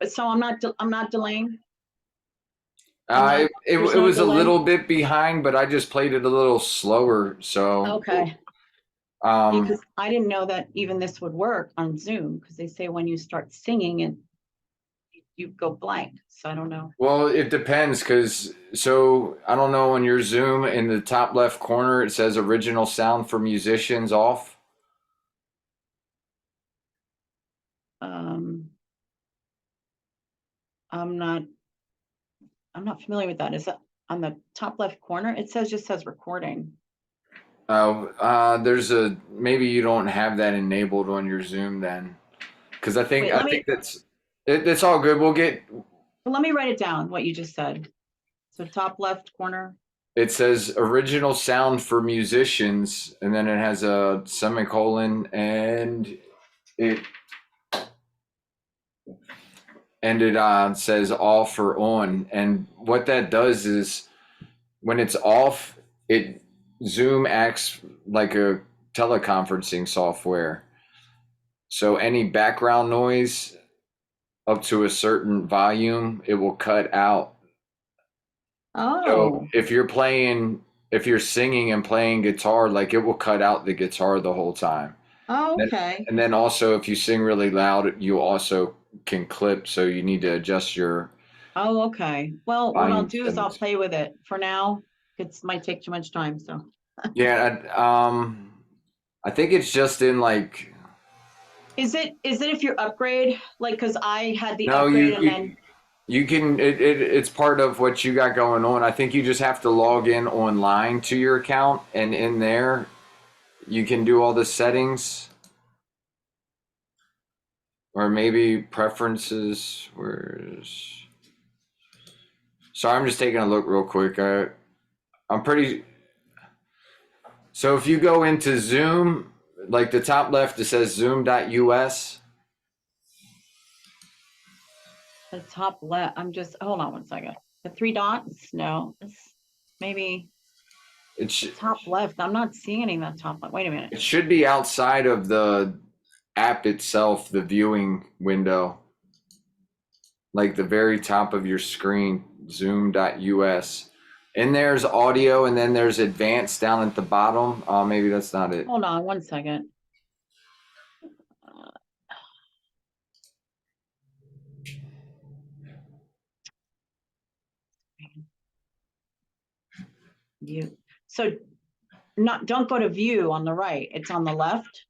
So I'm not delaying. It There's no was a delay. little bit behind, but I just played it a little slower. So, Okay. um, Because I didn't know that even this would work on Zoom because they say when you start singing and you go blank. So I don't know. well, it depends because so I don't know on your Zoom in the top left corner it says original sound for musicians off. Um, I'm not I'm not familiar with that. Is that on the top left corner? It says just says recording. There's a maybe you don't have that enabled on your Zoom then, because Wait, I think it's all good. let me write it down what you just said. So top left corner. It says original sound for musicians, and then it has a semicolon, it it says off or on. And what that does is when it's off, it Zoom acts like a teleconferencing software. So any background noise up to a certain volume, it will cut out. So Oh, if you're singing and playing guitar, like it will cut out the guitar the whole time. Then, okay. and then also if you sing really loud, you also can clip. So you need to adjust your Oh, okay. Well, what I'll volume do is I'll settings. play with it for now. It might take too much time. So Yeah, I think it's just in like is it if you upgrade? Like, because I had the no, upgrade and then you can it's part of what you got going on. I think you just have to log in online to your account, and in there you can do all the settings, or maybe preferences. Where's sorry, I'm just taking a look real quick. I'm pretty so if you go into Zoom, like the top left, it says Zoom.us. the top left, I'm just hold on one second. The three dots? No, maybe It the sh- top left. I'm not seeing any of that top left. Wait a minute. it should be outside of the app itself, the viewing window, like the very top of your screen, Zoom.us. And there's audio, and then there's advanced down at the bottom. Maybe that's not it. Hold on one second. Uh, view. So not don't go to view on the right. It's on the left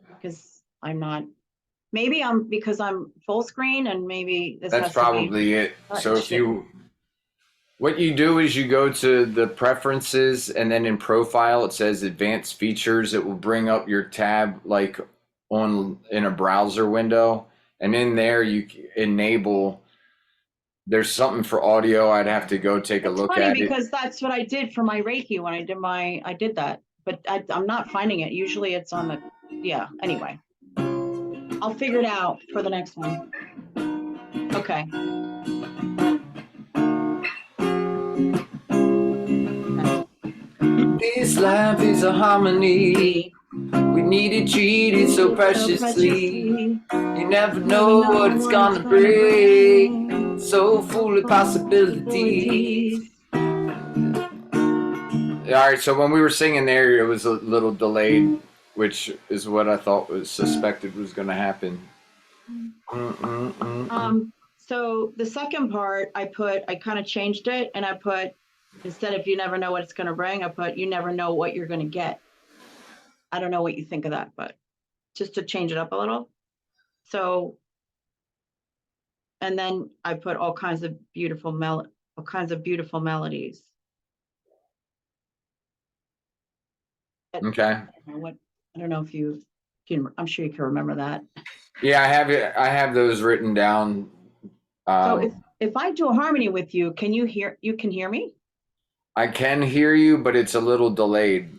because I'm not. Maybe I'm because I'm full screen and maybe this That's has to be. probably it. It So should. what you do is you go to the preferences, and then in profile it says advanced features. It will bring up your tab like on in a browser window, and in there you enable. There's something for audio. I'd have to go take a It's look funny at it. because that's what I did for my Reiki when I did that, but I'm not finding it. Usually it's on the, yeah, anyway, I'll figure it out for the next one. Okay. This life is a harmony. We need it treated so preciously. You never Never know know what it's what it's gonna gonna bring. bring. So full of possibilities. Possibilities. All right, so when we were singing there, it was a little delayed, which is what I thought was suspected was going to happen. So the second part I kind of changed it and I put, instead of you never know what it's going to bring, I put you never know what you're going to get. I don't know what you think of that, but just to change it up a little. So, and then I put all kinds of beautiful melodies. Okay. I don't know if you can, I'm sure you can remember that. Yeah, I have it. I have those written down. So Um, if I do a harmony with you, you can hear me? I can hear you, but it's a little delayed.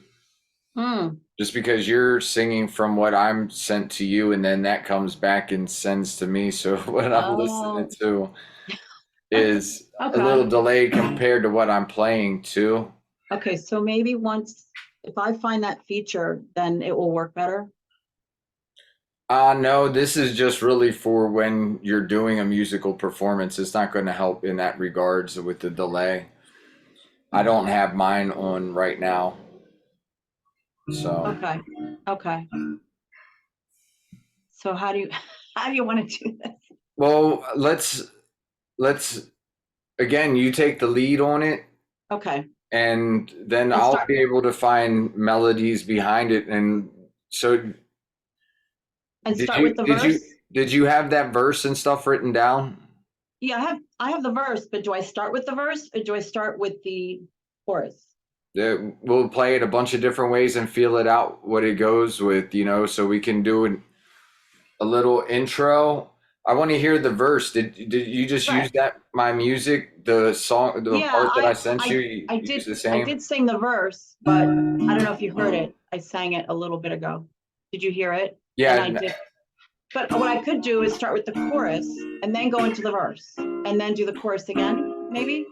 Hmm. Just because you're singing from what I'm sent to you, and then that comes back and sends to me. So what I'm listening Oh, to is a okay. little delayed compared to what I'm playing too. Okay, so maybe once, if I find that feature, then it will work better. No, this is just really for when you're doing a musical performance. It's not going to help in that regards with the delay. I don't have mine on right now. So, Okay. Okay. So how do you how do you want to do this? well, let's again, you take the lead on it Okay. and then And I'll start be able to find melodies behind it. And so and did start you with the did you verse? did you have that verse and stuff written down? Yeah, I have the verse, but do I start with the verse or do I start with the chorus? We'll play it a bunch of different ways and feel it out what it goes with, so we can do a little intro. I want to hear the verse. Did you just use Right. that my music, the song, the Yeah, part that I I sent you? I You I use did the I same. did sing the verse, but I don't know if you heard it. I sang it a little bit ago. Did you hear it? And I Yeah, did, but what I could do is start with the chorus and then go into the verse and then do the chorus again, maybe?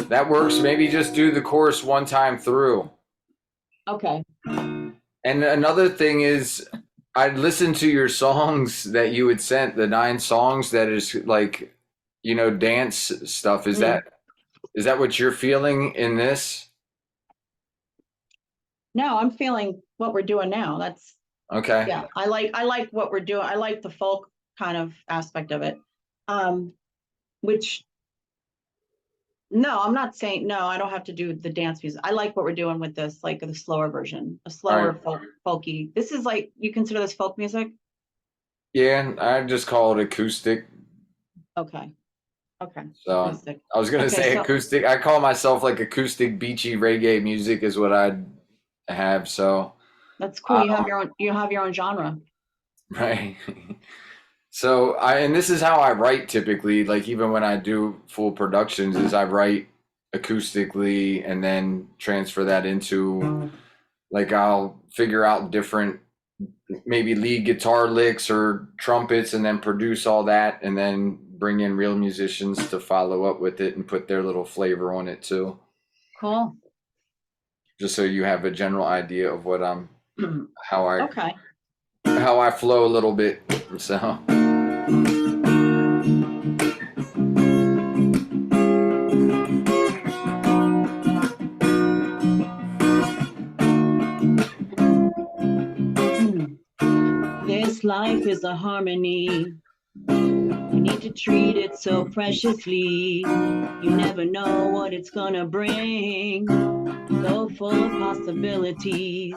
that works. Maybe just do the chorus one time through. Okay. And another thing is, I listened to your songs that you had sent, the 9 songs that is like, dance stuff. Mm. Is that what you're feeling in this? No, I'm feeling what we're doing now. That's Okay. yeah, I like what we're doing. I like the folk kind of aspect of it. Um, which no, I'm not saying no, I don't have to do the dance music. I like what we're doing with this, like the slower version, a All slower right. folky. This is like you consider this folk music? Yeah, I just call it acoustic. Okay. Okay. So Acoustic. I was gonna Okay, say so acoustic. I call myself like acoustic beachy reggae music is what I'd have. So that's cool. um, You have your own genre. right. So and this is how I write typically. Like even when I do full productions, is I write acoustically and then transfer that into like I'll figure out different maybe lead guitar licks or trumpets and then produce all that and then bring in real musicians to follow up with it and put their little flavor on it too. Cool. Just so you have a general idea of what I'm how I Okay. how I flow a little bit. So This life is a harmony. You need to treat it so preciously. You never know what it's gonna bring. So full of possibilities.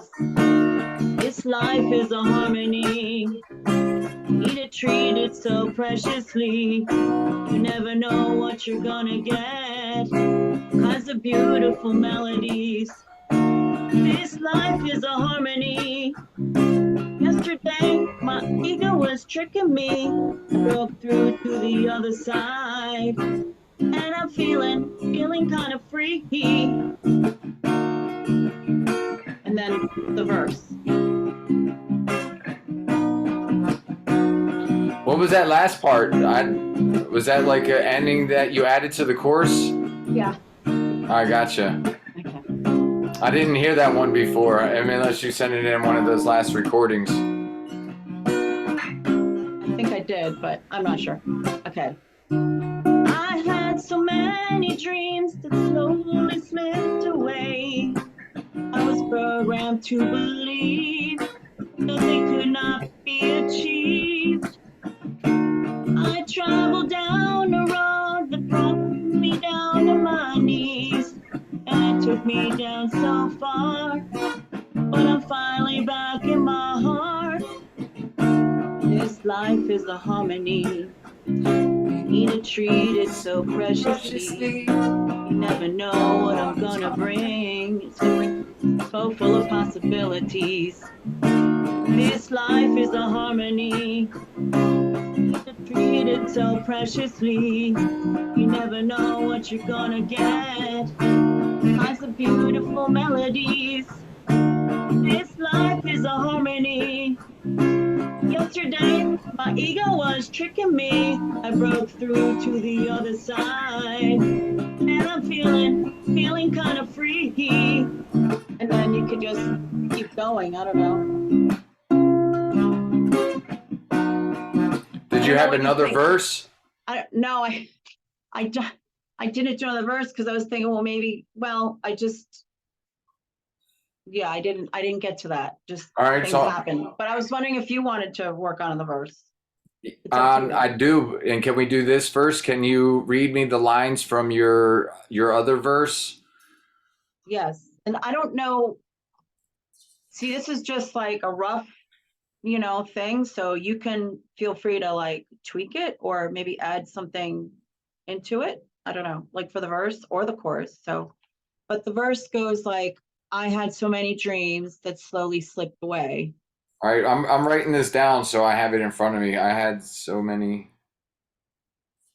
This life is a harmony. You need to treat it so preciously. You never know what you're gonna get. Kinds of beautiful melodies. This life is a harmony. Yesterday, my ego was tricking me. I broke through to the other side. And I'm feeling kind of free. And then the verse. what was that last part? Was that like an ending that you added to the chorus? Yeah. I gotcha. Okay. I didn't hear that one before. I mean, unless you sent it in one of those last recordings. I think I did, but I'm not sure. Okay. I had so many dreams that slowly slipped away. I was programmed to believe that they could not be achieved. I traveled down a road that brought me down to my knees, and it took me down so far, but I'm finally back in my heart. This life is a harmony. You need to treat it so preciously. You never know what I'm gonna bring. It's so full of possibilities. This life is a harmony. You need to treat it so preciously. You never know what you're gonna get. Kinds of beautiful melodies. This life is a harmony. Yesterday, my ego was tricking me. I broke through to the other side. And I'm feeling kind of free. And then you could just keep going. I don't know. you know have what you another think. verse? No, I, d- I didn't do the verse because I was thinking, well, maybe, well, yeah, I didn't get to that. Just All right, things so happen. But I was wondering if you wanted to work on the verse. It's up to you. I do. And can we do this first? Can you read me the lines from your other verse? Yes. And I don't know. See, this is just like a rough, thing. So you can feel free to like tweak it or maybe add something into it. I don't know, like for the verse or the chorus. So, but the verse goes like, I had so many dreams that slowly slipped away. All right, I'm writing this down so I have it in front of me. I had so many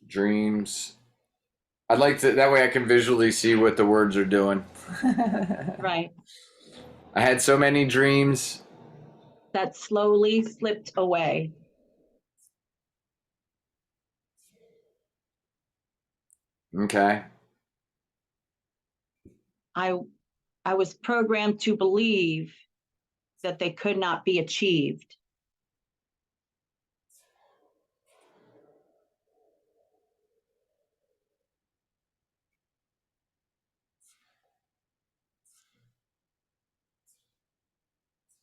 dreams. I'd like to that way I can visually see what the words are doing. Right. I had so many dreams. That slowly slipped away. Okay. I I was programmed to believe that they could not be achieved.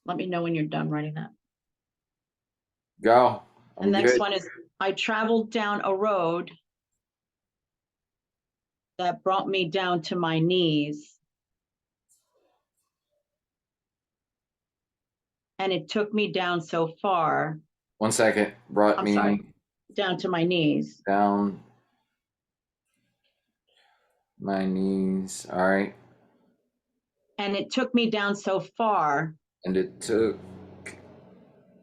Let me know when you're done writing that. Go. The I'm next good. one is I traveled down a road that brought me down to my knees. And it took me down so far. 1 second. Brought I'm sorry, me down to my knees. down my knees. All right. And it took me down so far, And it took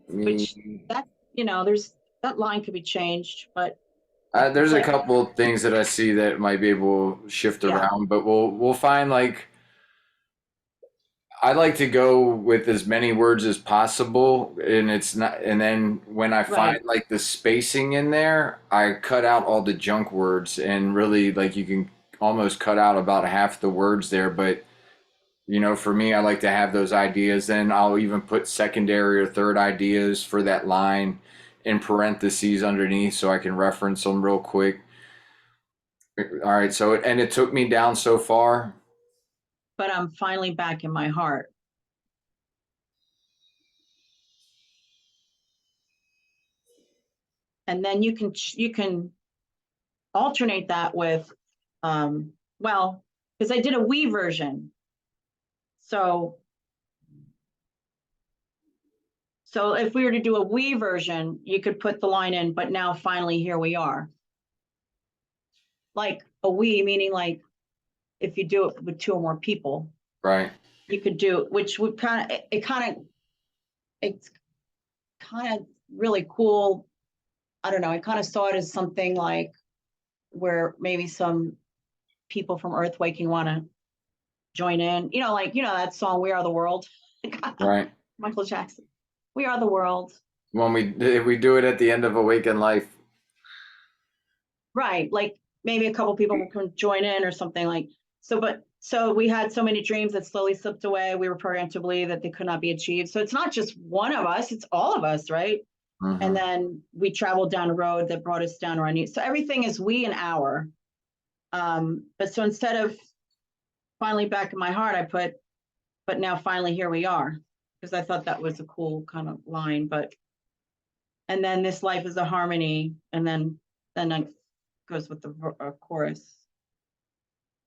which me. that, there's that line could be changed, but it's There's a like, couple of things that I see that might be able to shift yeah, around, but we'll find like I like to go with as many words as possible, and it's not. And then when I find right, like the spacing in there, I cut out all the junk words, and really like you can almost cut out about half the words there. But for me, I like to have those ideas. Then I'll even put secondary or third ideas for that line in parentheses underneath, so I can reference them real quick. All right, so and it took me down so far. but I'm finally back in my heart. And then you can alternate that with, well, because I did a we version. So if we were to do a we version, you could put the line in, but now finally here we are. Like a we, meaning like if you do it with two or more people, Right, you could do, which would it's kind of really cool. I don't know. I kind of saw it as something like where maybe some people from Earth Waking want to join in, like, that song, We Are the World, right. Michael Jackson, We Are the World. When if we do it at the end of Awaken Life. Right. Like maybe a couple people can join in or something like so. But so we had so many dreams that slowly slipped away. We were programmed to believe that they could not be achieved. So it's not just one of us, it's all of us, right? And Hmm. then we traveled down a road that brought us down to our knees. So everything is we and our. But so instead of finally back in my heart, I put, but now finally here we are. Because I thought that was a cool kind of line. But and then this life is a harmony, and then it goes with the chorus.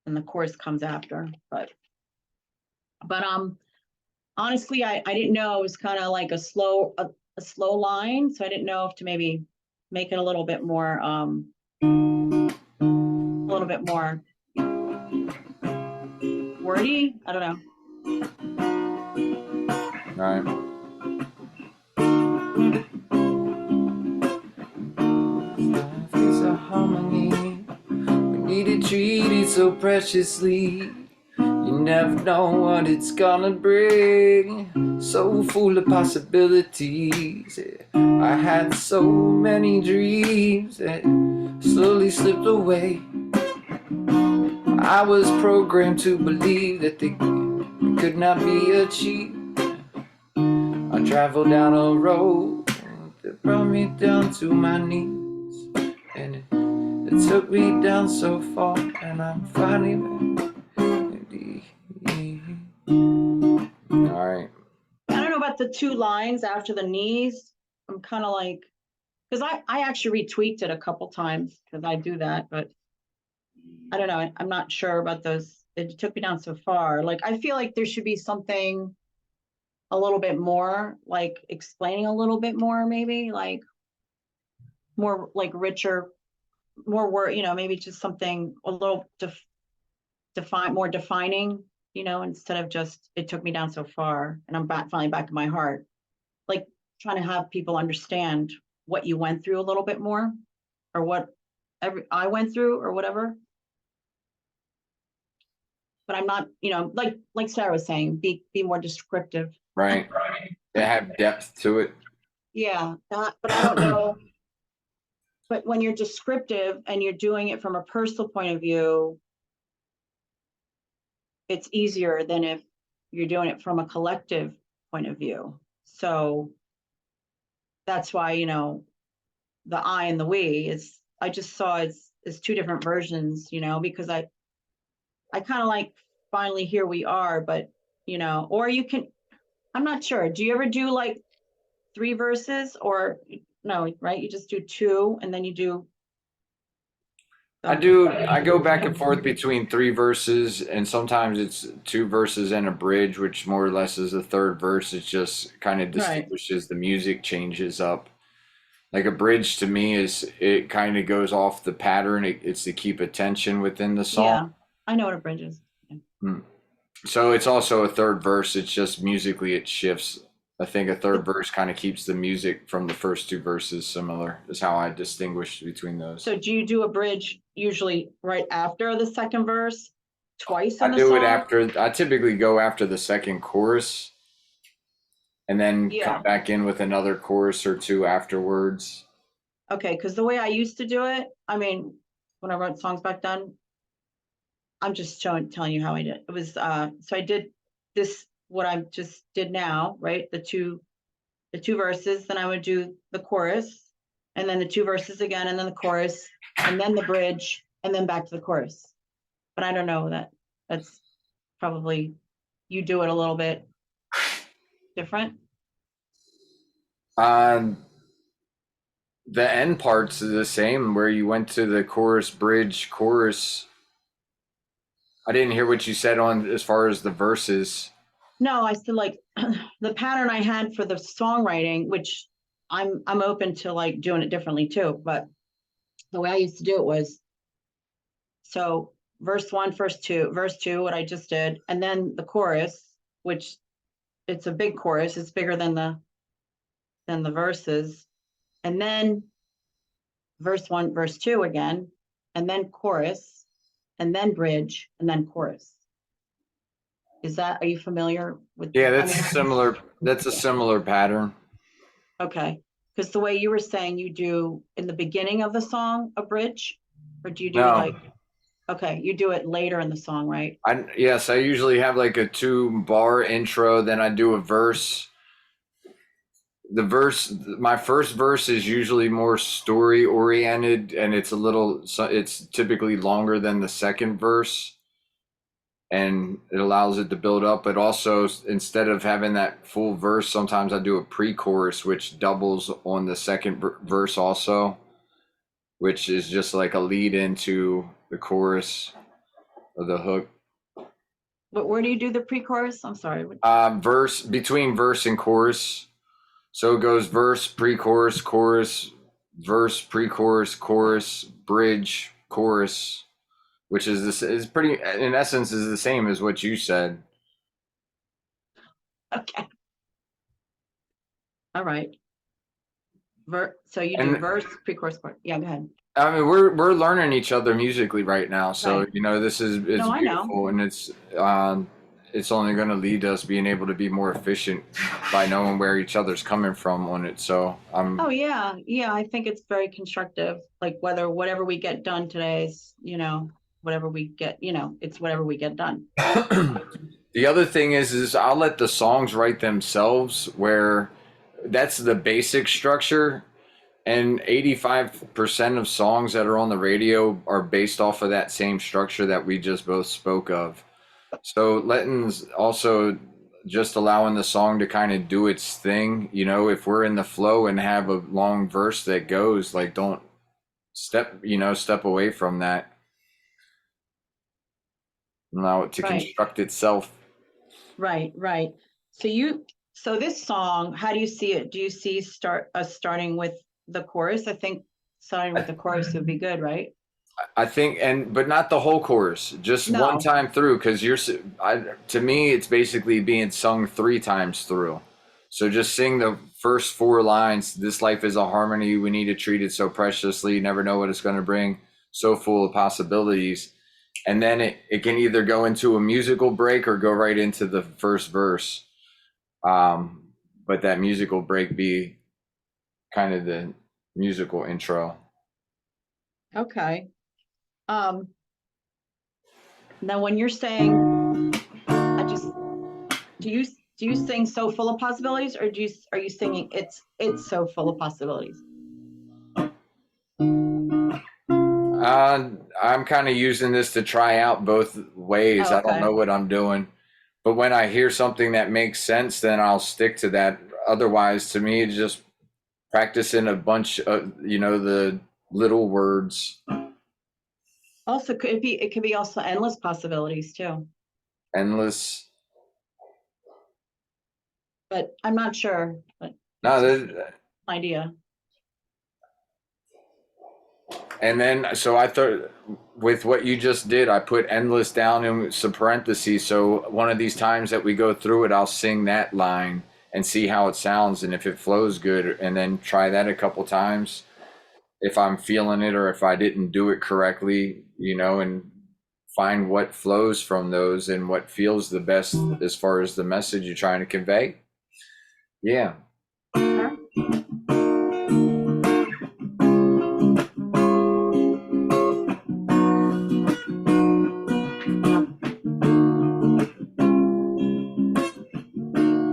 And the chorus comes after. But honestly, I didn't know it was kind of like a slow line, so I didn't know if to maybe make it a little bit more wordy. I don't know. Right. Life is a harmony. We need it treated so preciously. You never know what it's gonna bring. So full of possibilities. I had so many dreams that slowly slipped away. I was programmed to believe that they could not be achieved. I traveled down a road that brought me down to my knees, and it took me down so far, and I'm finally back. All right. I don't know about the two lines after the knees. I'm kind of like, because I actually retweaked it a couple times because I do that, but I don't know. I'm not sure about those. It took me down so far. Like, I feel like there should be something a little bit more, like explaining a little bit more, maybe like more like richer, more word, maybe just something a little more defining, instead of just it took me down so far and I'm finally back in my heart. Like trying to have people understand what you went through a little bit more, or what I went through or whatever. But I'm not, like Sarah was saying, be more descriptive. Right. They have depth to it. Yeah, but I don't know. But when you're descriptive and you're doing it from a personal point of view, it's easier than if you're doing it from a collective point of view. So that's why, the I and the we is, I just saw as two different versions, because I kind of like finally here we are, but, or you can, I'm not sure. Do you ever do like 3 verses or no, right? You just do 2 and then you do. I do. I go back and forth between 3 verses, and sometimes it's 2 verses and a bridge, which more or less is the third verse. It just kind of Right. distinguishes the music, changes up. Like a bridge to me is it kind of goes off the pattern. It's to keep attention within the song. Yeah, I know what a bridge is. Yeah. So it's also a third verse. It's just musically it shifts. I think a third verse kind of keeps the music from the first 2 verses similar. Is how I distinguish between those. So do you do a bridge usually right after the second verse, twice in I the do it song? after. I typically go after the second chorus, and then Yeah. come back in with another chorus or 2 afterwards. Okay, because the way I used to do it, I mean, when I wrote songs back then, I'm just telling you how I did. It was so I did this what I just did now, right? The two verses, then I would do the chorus, and then the 2 verses again, and then the chorus, and then the bridge, and then back to the chorus. But I don't know that's probably you do it a little bit different. Um, the end parts are the same, where you went to the chorus, bridge, chorus. I didn't hear what you said on as far as the verses. No, I still like the pattern I had for the songwriting, which I'm open to like doing it differently too. But the way I used to do it was so verse 1, verse 2, what I just did, and then the chorus, which it's a big chorus, it's bigger than the verses, and then verse 1, verse 2 again, and then chorus, and then bridge, and then chorus. Are you familiar with? Yeah, that's similar. That's a similar pattern. Okay, because the way you were saying you do in the beginning of the song a bridge, or do you do No, like, okay, you do it later in the song, right? yes, I usually have like a 2-bar intro, then I do a verse. My first verse is usually more story oriented, and it's typically longer than the second verse, and it allows it to build up. But also, instead of having that full verse, sometimes I do a pre-chorus, which doubles on the second verse also, which is just like a lead into the chorus or the hook. But where do you do the pre-chorus? I'm sorry. Verse between verse and chorus. So it goes verse, pre-chorus, chorus, verse, pre-chorus, chorus, bridge, chorus, which is pretty, in essence, is the same as what you said. Okay. All right. So you do And verse, pre-chorus, chorus. Yeah, go ahead. I mean, we're learning each other musically right now, so Right. this is it's No, I know. beautiful, and it's only going to lead us being able to be more efficient by knowing where each other's coming from on it. So Oh yeah, yeah. I think it's very constructive. Like whatever we get done today is, whatever we get, it's whatever we get done. The other thing is I'll let the songs write themselves, where that's the basic structure. And 85% of songs that are on the radio are based off of that same structure that we just both spoke of. So letting's also just allowing the song to kind of do its thing. You know, if we're in the flow and have a long verse that goes, like, don't step away from that. Allow it to Right. construct itself. Right, right. So this song, how do you see it? Do you see starting with the chorus? I think starting with the chorus would be good, right? I think, but not the whole chorus, just one No. time through, because to me, it's basically being sung 3 times through. So just sing the first 4 lines. This life is a harmony. We need to treat it so preciously. You never know what it's going to bring. So full of possibilities. And then it can either go into a musical break or go right into the first verse. But that musical break be kind of the musical intro. Okay. Now when you're saying, do you sing so full of possibilities, or are you singing it's so full of possibilities? I'm kind of using this to try out both ways. Oh, I don't okay. know what I'm doing, but when I hear something that makes sense, then I'll stick to that. Otherwise, to me, it's just practicing a bunch of, the little words. Also, it could be also endless possibilities too, Endless. but I'm not sure. But No, idea. and then, so I thought with what you just did, I put endless down in some parentheses. So one of these times that we go through it, I'll sing that line and see how it sounds and if it flows good, and then try that a couple times if I'm feeling it or if I didn't do it correctly, and find what flows from those and what feels the best as far as the message you're trying to convey. Yeah.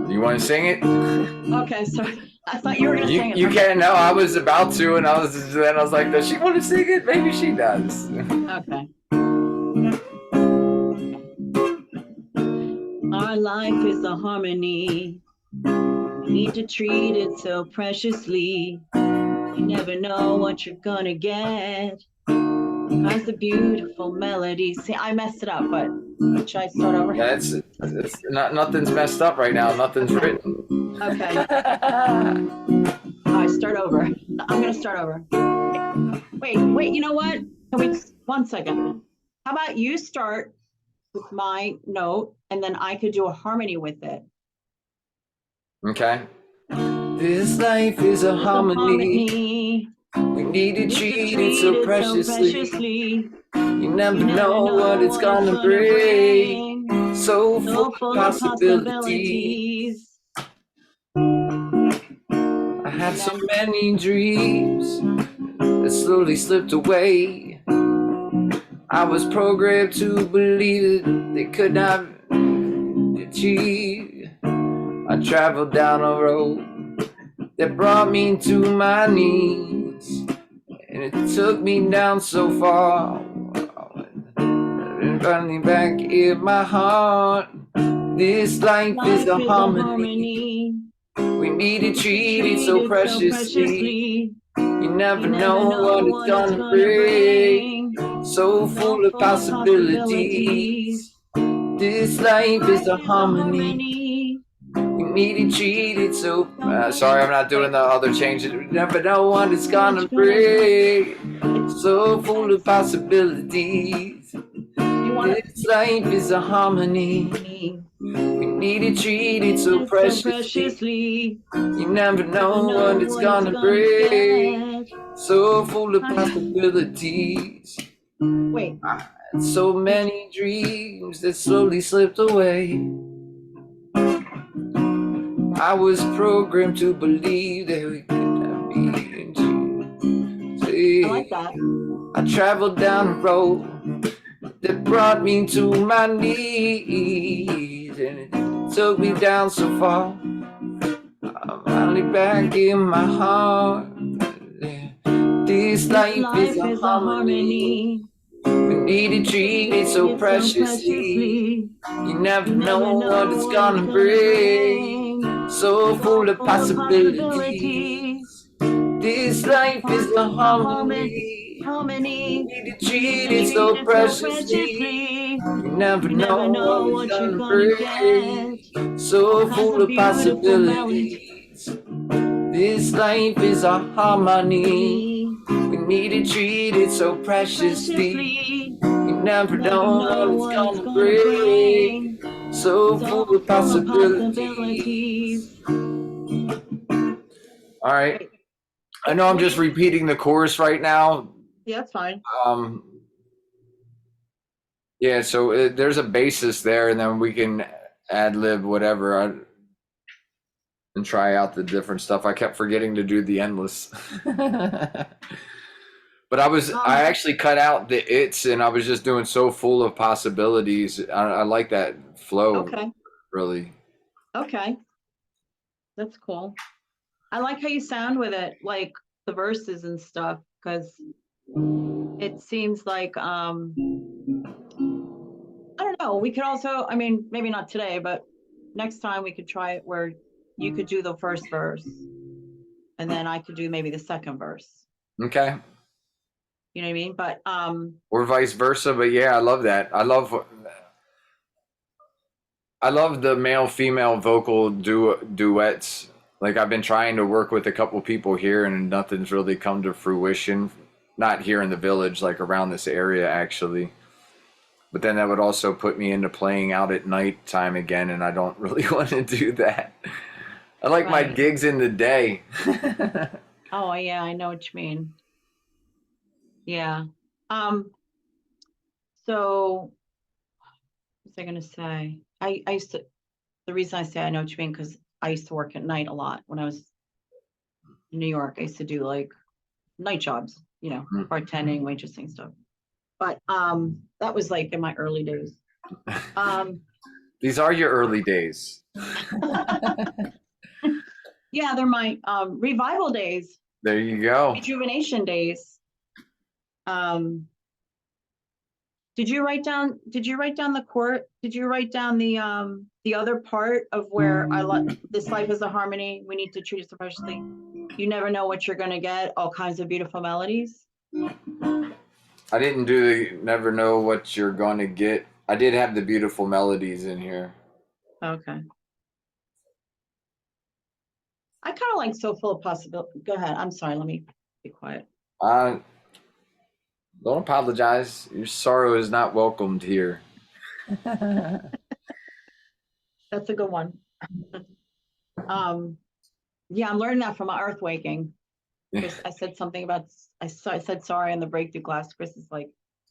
You want to sing it? Okay, so I thought you were gonna sing it. You can't. No, I was about to, and I was like, does she want to sing it? Maybe she does. Okay. Our life is a harmony. We need to treat it so preciously. You never know what you're gonna get. Kinds of beautiful melodies. See, I messed it up, but should I start over? That's nothing's messed up right now. Nothing's written. Okay. All right, start over. I'm gonna start over. Wait. You know what? Can we? 1 second. How about you start with my note, and then I could do a harmony with it. Okay. This life is a harmony. We need to treat it so preciously. You never know what it's gonna bring. So full of possibilities. I had so many dreams that slowly slipped away. I was programmed to believe that they could not achieve. I traveled down a road that brought me to my knees, and it took me down so far, and running back in my heart. This life is a harmony. We need to treat it so preciously. You never know what it's gonna bring. So full of possibilities. This life is a harmony. We need to treat it so. Sorry, I'm not doing the other changes. You never know what it's gonna bring. So full of possibilities. This life is a harmony. We need to treat it so preciously. You never know what it's gonna bring. So full of possibilities. Wait. I had so many dreams that slowly slipped away. I was programmed to believe that we could not be in I like that. I traveled down a road that brought me to my knees, and it took me down so far. I'm finally back in my heart. This This life life is a is a harmony. harmony. We need to treat it so It's so preciously. preciously. You never You know never what know it's what it's gonna gonna bring. bring. So full So of full of possibilities. possibilities. This life is a Harmony, harmony. We harmony. need to Need treat to it treat so it so preciously. preciously. You never You never know what know it's what you're gonna gonna get. bring. All So kinds full of of beautiful melodies. possibilities. This life is a harmony. We need to treat it so preciously. Preciously. You never Never know what know it's what it's gonna gonna bring. bring. So So full of full of possibilities. possibilities. All right. Wait, I know I'm what do just you? repeating the chorus right now. Yeah, that's fine. Um, yeah, so there's a basis there, and then we can ad lib whatever and try out the different stuff. I kept forgetting to do the endless. But I Um, actually cut out the its, and I was just doing so full of possibilities. I like that flow, okay, really. okay, that's cool. I like how you sound with it, like the verses and stuff, because it seems like I don't know. We could also, I mean, maybe not today, but next time we could try it where you could do the first verse and then I could do maybe the second verse. Okay. You know what I mean? But Or vice versa. But yeah, I love that. I love the male female vocal duets. Like I've been trying to work with a couple people here, and nothing's really come to fruition. Not here in the village, like around this area, actually. But then that would also put me into playing out at night time again, and I don't really want to do that. I like my right. gigs in the day. Oh yeah, I know what you mean. Yeah. Um, so what was I gonna say? I used to the reason I say I know what you mean, because I used to work at night a lot when I was in New York. I used to do like night jobs, bartending, waitressing stuff. But that was like in my early days. Um, These are your early days. yeah, they're my revival days, There you go. rejuvenation days. Um, did you write down the court? Did you write down the other part of where I like this life is a harmony, we need to treat it so preciously. You never know what you're gonna get, all kinds of beautiful melodies. I didn't do the never know what you're gonna get. I did have the beautiful melodies in here. Okay. I kind of like so full of possibility. Go ahead. I'm sorry, let me be quiet. Uh, don't apologize. Your sorrow is not welcomed here. That's a good one. Yeah, I'm learning that from my earth waking. Chris, I said something about I said sorry on the breakthrough class. Chris is like,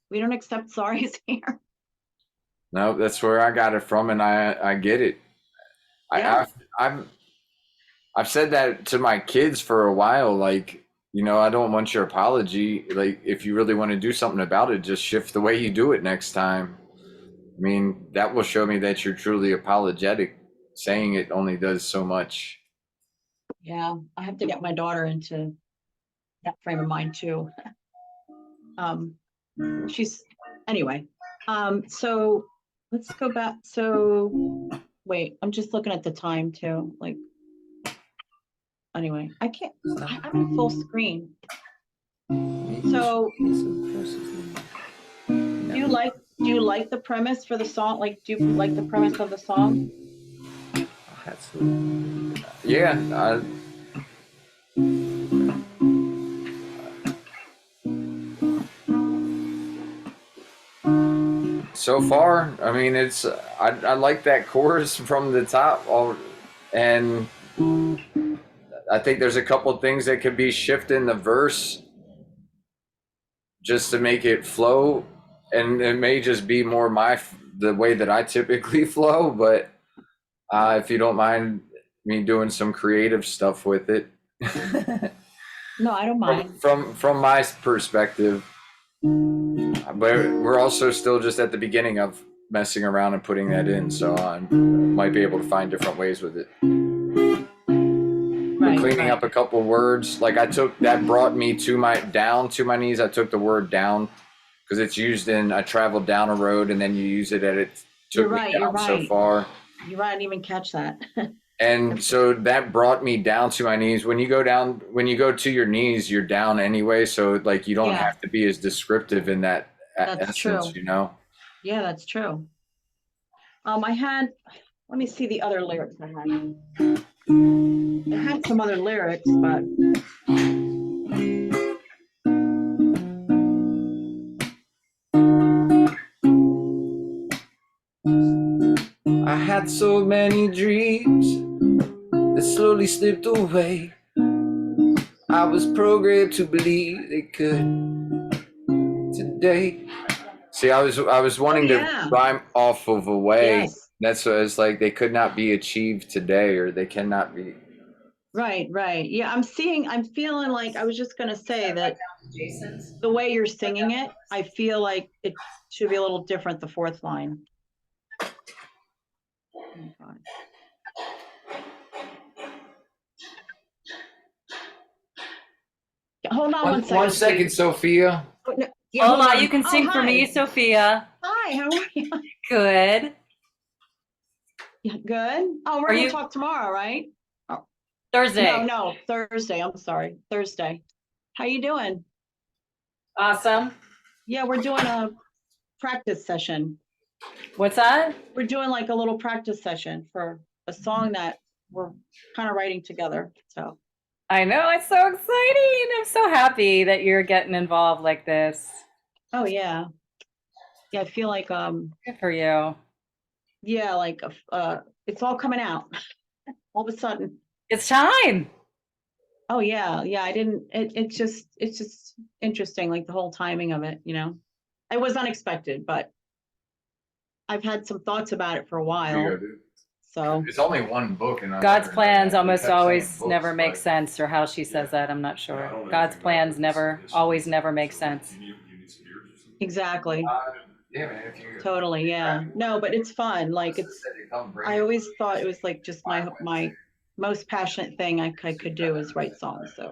we don't accept sorries here. No, that's where I got it from, and I get it. Yeah. I've said that to my kids for a while. Like, I don't want your apology. Like, if you really want to do something about it, just shift the way you do it next time. I mean, that will show me that you're truly apologetic. Saying it only does so much. Yeah, I have to get my daughter into that frame of mind too. Um, she's anyway. So let's go back. So wait, I'm just looking at the time too. Like anyway, I can't. I'm in full screen. So do you like the premise for the song? Like, do you like the premise of the song? Yeah. So far, I mean, I like that chorus from the top, and I think there's a couple things that could be shifting the verse just to make it flow, and it may just be more the way that I typically flow, but if you don't mind me doing some creative stuff with it. No, I don't mind. From my perspective, but we're also still just at the beginning of messing around and putting that in, so I might be able to find different ways with it. Right. cleaning right. up a couple words. Like I took that brought me to my down to my knees. I took the word down because it's used in I traveled down a road and then you use it and it You're took me right. You're down so right. far. You're right. I didn't even catch that. And so that brought me down to my knees. When you go down, when you go to your knees, you're down anyway. So like you don't Yeah, have to be as descriptive in that that's essence, true. you know? Yeah, that's true. I had, let me see the other lyrics I had. I had some other lyrics, but I had so many dreams that slowly slipped away. I was programmed to believe they could today. See, I was oh wanting to yeah, rhyme off of away. yes, That's what it's like. They could not be achieved today, or they cannot be. right, right. Yeah, I'm feeling like I was just gonna say that the way you're singing it, I feel like it should be a little different, the fourth line. Oh, God. Hold on one One second, second, Steve. Sophia. Oh, no, yeah, hold Hola, you on. can Oh, sing for me, hi. Sophia. Hi, how are you? Good. Yeah, good. Oh, we're Are gonna you talk tomorrow, right? Oh, no, Thursday? no, Thursday. I'm sorry, Thursday. How you doing? Awesome. Yeah, we're doing a practice session. What's that? We're doing like a little practice session for a song that we're kind of writing together. So, I know, it's so exciting. I'm so happy that you're getting involved like this. oh yeah, yeah. I feel like Good for you. yeah, like it's all coming out all of a sudden. It's time. Oh yeah, yeah. I didn't. It's just interesting, like the whole timing of it. It was unexpected, but I've had some thoughts about it for a while. Dude. So It's only one book, and God's plans they almost kept saying always books, never make but- sense, or how she says that, I'm not I sure. don't know God's anything about plans this never, edition. always never make sense. You need some beers or something? exactly, Yeah, man. If you totally, yeah. No, but it's fun. Like I always thought it was like just my most passionate thing I could do is write songs. So,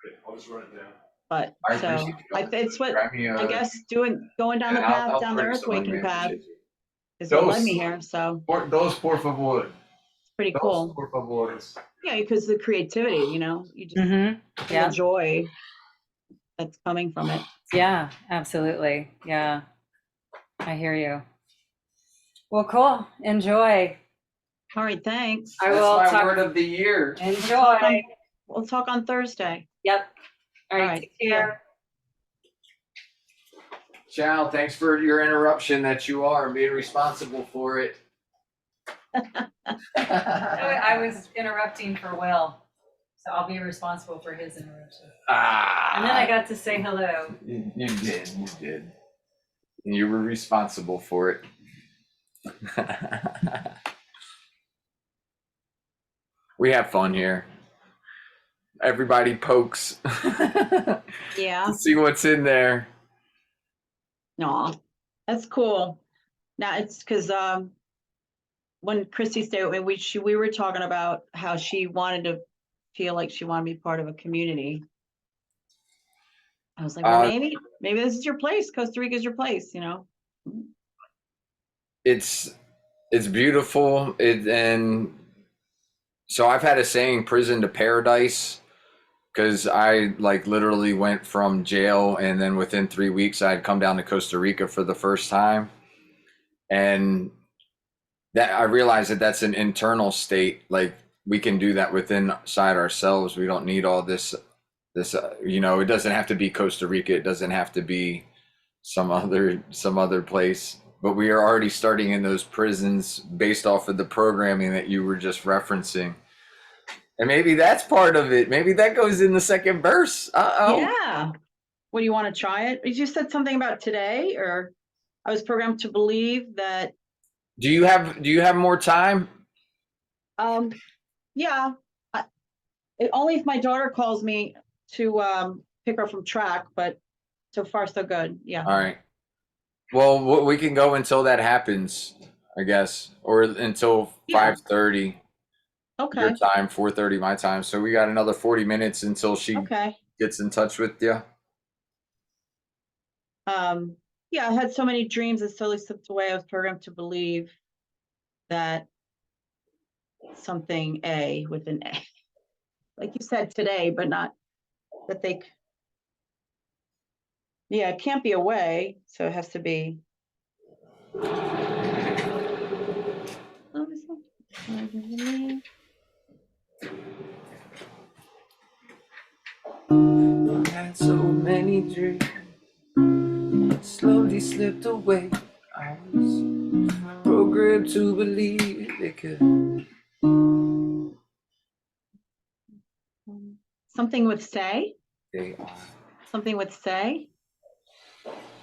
Okay, I'll just write it down. but I so appreciate you. it's what Grab me I guess going down the and path, I'll down the drink earth some of waking it, path man. is what led Dos. me here. So Dos, por favor. it's pretty Dos, cool. por favor. Yeah, because the creativity, you just Mm-hmm. the Yeah. joy that's coming from it. Yeah, absolutely. Yeah. I hear you. Well, cool. Enjoy. All right, thanks. I That's will my talk. word of the year. Enjoy. We'll talk on Thursday. Yep. All All right. right, Take see ya. care. Ciao. Thanks for your interruption that you are and being responsible for it. I was interrupting for Will, so I'll be responsible for his interruption. And then I got to say hello. You did. You did. And you were responsible for it. We have fun here. Everybody pokes. Yeah. See what's in there. No, that's cool. Now it's because when Christy stayed with me, we were talking about how she wanted to feel like she wanted to be part of a community. I was like, well, maybe this is your place. Costa Rica is your place, It's beautiful. And so I've had a saying, prison to paradise, because I like literally went from jail and then within 3 weeks I'd come down to Costa Rica for the first time. And that I realized that that's an internal state. Like we can do that within inside ourselves. We don't need all this, it doesn't have to be Costa Rica. It doesn't have to be some other place. But we are already starting in those prisons based off of the programming that you were just referencing. And maybe that's part of it. Maybe that goes in the second verse. Yeah. What do you want to try it? You said something about today, or I was programmed to believe that. Do you have more time? Yeah. Only if my daughter calls me to pick her from track, but so far so good. Yeah. All right. Well, we can go until that happens, I guess, or until Yeah. 5:30. Okay, time, 4:30 my time. So we got another 40 minutes until she okay. gets in touch with you. Yeah, I had so many dreams that slowly slipped away. I was programmed to believe that something A with an A, like you said today, but not that they. Yeah, it can't be a way, so it has to be. I had so many dreams, slowly slipped away. I was programmed to believe they could. Something with say, They are. something with say,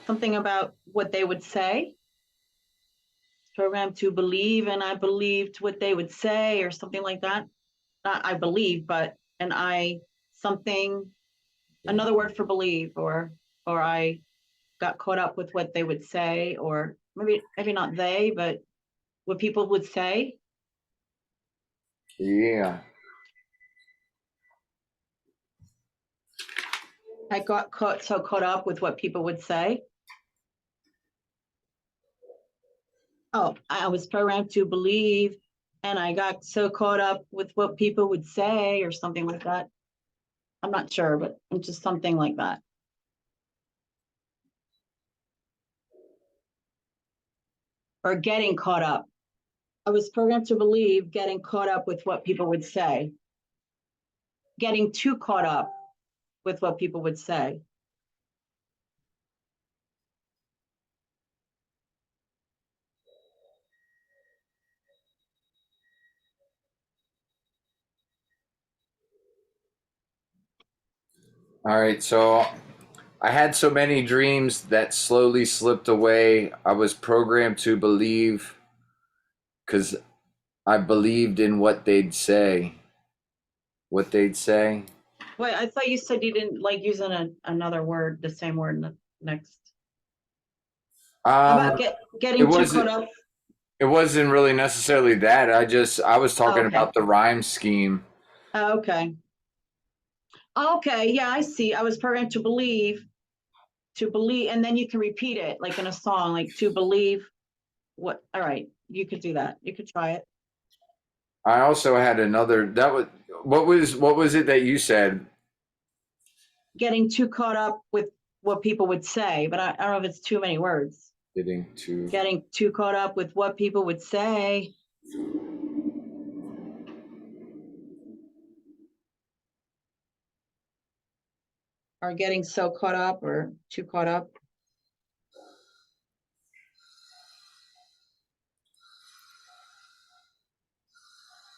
something about what they would say. Programmed to believe, and I believed what they would say, or something like that. Not I believe, but and I something, another word for believe, or I got caught up with what they would say, or maybe not they, but what people would say. Yeah. I got caught up with what people would say. Oh, I was programmed to believe, and I got so caught up with what people would say, or something like that. I'm not sure, but it's just something like that. Or getting caught up. I was programmed to believe getting caught up with what people would say. Getting too caught up with what people would say. All right. So I had so many dreams that slowly slipped away. I was programmed to believe because I believed in what they'd say. What they'd say. Wait, I thought you said you didn't like using another word, the same word in the next. How about It getting too caught wasn't. up? It wasn't really necessarily that. I was Oh, talking okay. about the rhyme scheme. Oh, okay. Okay, yeah, I see. I was programmed to believe, and then you can repeat it like in a song, like to believe what. All right, you could do that. You could try it. I also had another. That was what was it that you said? Getting too caught up with what people would say, but I don't know if it's too many words. Getting to. Getting too caught up with what people would say. Or getting so caught up or too caught up.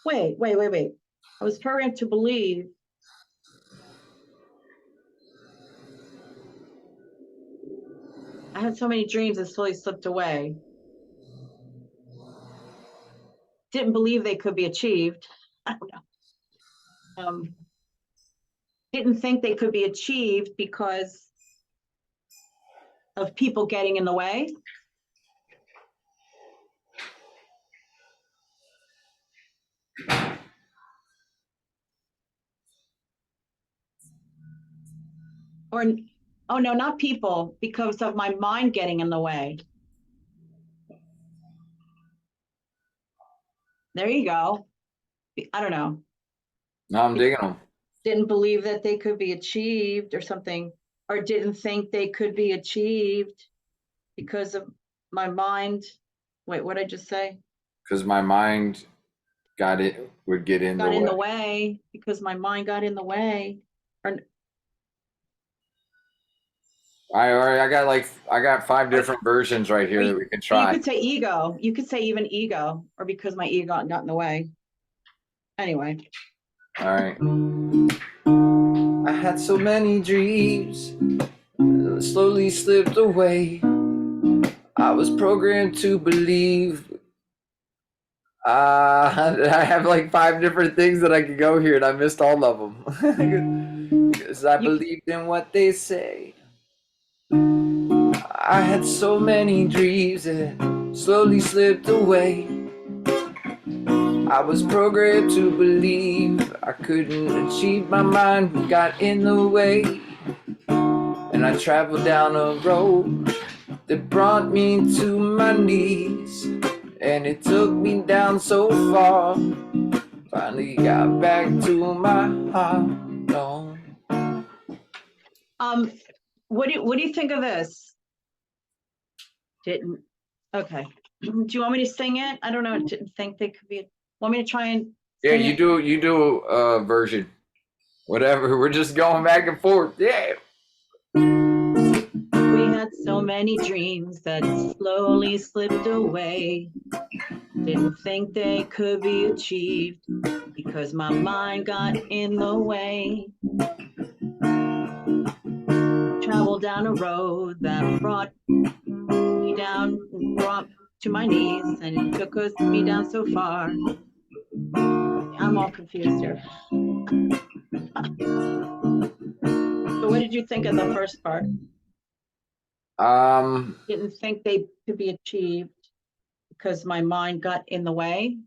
Wait. I was programmed to believe. I had so many dreams that slowly slipped away. Didn't believe they could be achieved. I don't know. Didn't think they could be achieved because of people getting in the way. Or, oh no, not people, because of my mind getting in the way. There you go. I don't know. No, I'm digging them. Didn't believe that they could be achieved or something, or didn't think they could be achieved because of my mind. Wait, what did I just say? Because my mind would get in the Got in way. the way because my mind got in the way. Or I got 5 different versions right here that we can or you try. could say ego. You could say even ego, or because my ego got in the way. Anyway. All right. I had so many dreams, slowly slipped away. I was programmed to believe. I have like 5 different things that I could go here, and I missed all of them because I believed in what they say. I had so many dreams that slowly slipped away. I was programmed to believe I couldn't achieve. My mind got in the way, and I traveled down a road that brought me to my knees, and it took me down so far. Finally got back to my heart. No. What do you think of this? Didn't, okay. Do you want me to sing it? I don't know, didn't think they could be, want me to try and Yeah, sing it? you do a version. Whatever. We're just going back and forth. Yeah. We had so many dreams that slowly slipped away. Didn't think they could be achieved because my mind got in the way. Traveled down a road that brought me down, brought to my knees, and it took me down so far. I'm all confused here. So what did you think of the first part? Didn't think they could be achieved because my mind got in the way.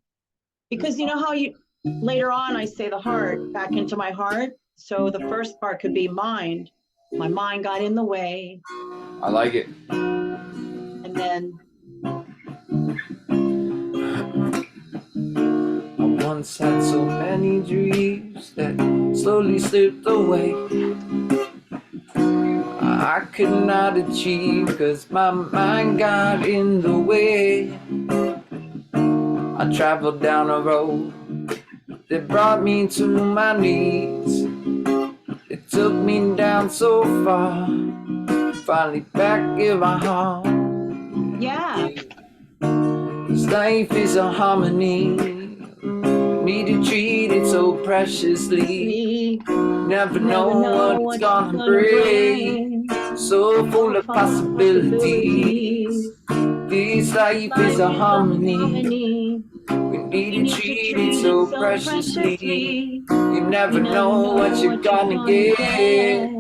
Because you know how you later on I say the heart back into my heart. So the first part could be mind. My mind got in the way. I like it. And then I once had so many dreams that slowly slipped away. I could not achieve because my mind got in the way. I traveled down a road that brought me to my knees. It took me down so far, finally back in my heart. yeah. This life is a harmony, me to treat it so preciously. Never know what it's gonna bring, so full of possibilities. This life is a harmony, we need to treat it so preciously. You never know what you're gonna get,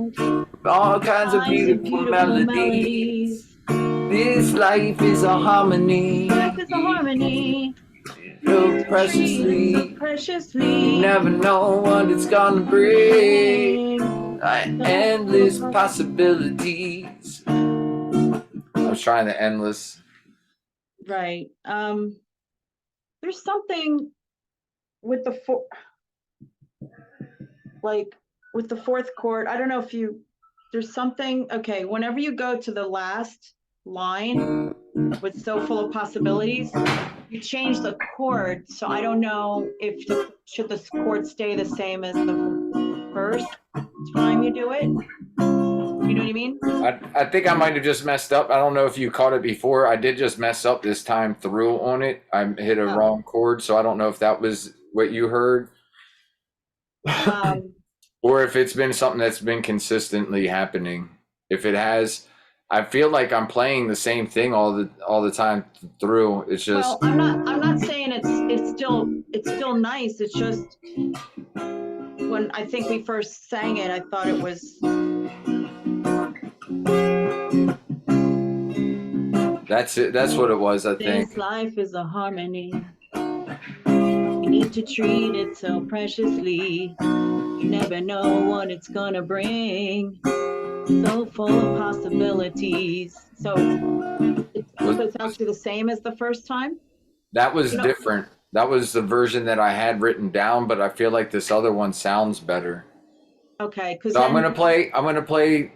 all kinds of beautiful melodies. This life is a harmony, Life is a harmony. so preciously. So preciously. You never know what it's gonna bring, endless possibilities. I was trying to endless. Right. There's something with the with the fourth chord. I don't know if there's something, okay, whenever you go to the last line with so full of possibilities, you change the chord. So I don't know if should the chord stay the same as the first time you do it? You know what I mean? I think I might have just messed up. I don't know if you caught it before. I did just mess up this time through on it. I hit a wrong chord, so I don't know if that was what you heard. Or if it's been something that's been consistently happening. If it has, I feel like I'm playing the same thing all the time through. It's just, well, I'm not saying it's still nice. It's just when I think we first sang it, I thought it was. That's it. That's what it was, I think. This life is a harmony. You need to treat it so preciously. You never know what it's gonna bring. So full of possibilities. So it's actually the same as the first time? That was different. That was the version that I had written down, but I feel like this other one sounds better. Okay, because so I'm gonna play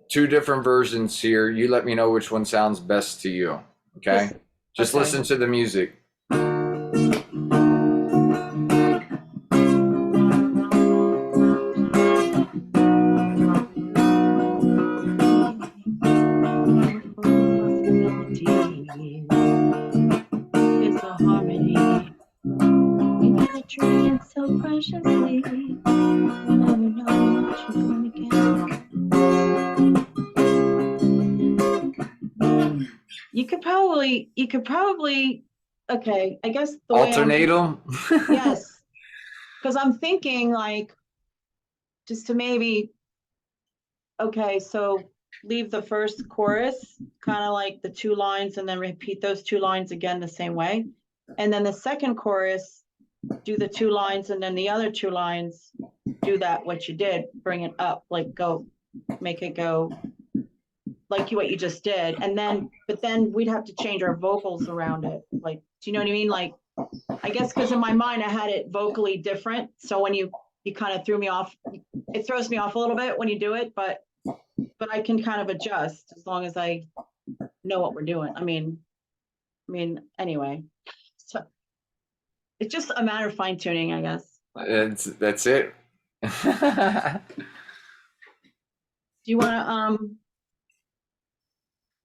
two different versions here. You let me know which one sounds best to you. Okay? Just listen to the music. It's a harmony. We need to treat it so preciously. You never know what you're gonna get. You could probably, okay, I guess the alternate them. Yes, because I'm thinking like, just to maybe, okay, so leave the first chorus, kind of like the two lines, and then repeat those two lines again the same way. And then the second chorus, do the 2 lines and then the other 2 lines, do that, what you did, bring it up, like go, make it go like what you just did. And then, but then we'd have to change our vocals around it. Like, do you know what I mean? Like, I guess because in my mind I had it vocally different. So when you kind of threw me off, it throws me off a little bit when you do it, but I can kind of adjust as long as I know what we're doing. I mean, anyway, so it's just a matter of fine tuning, I guess. That's it. Do you want to,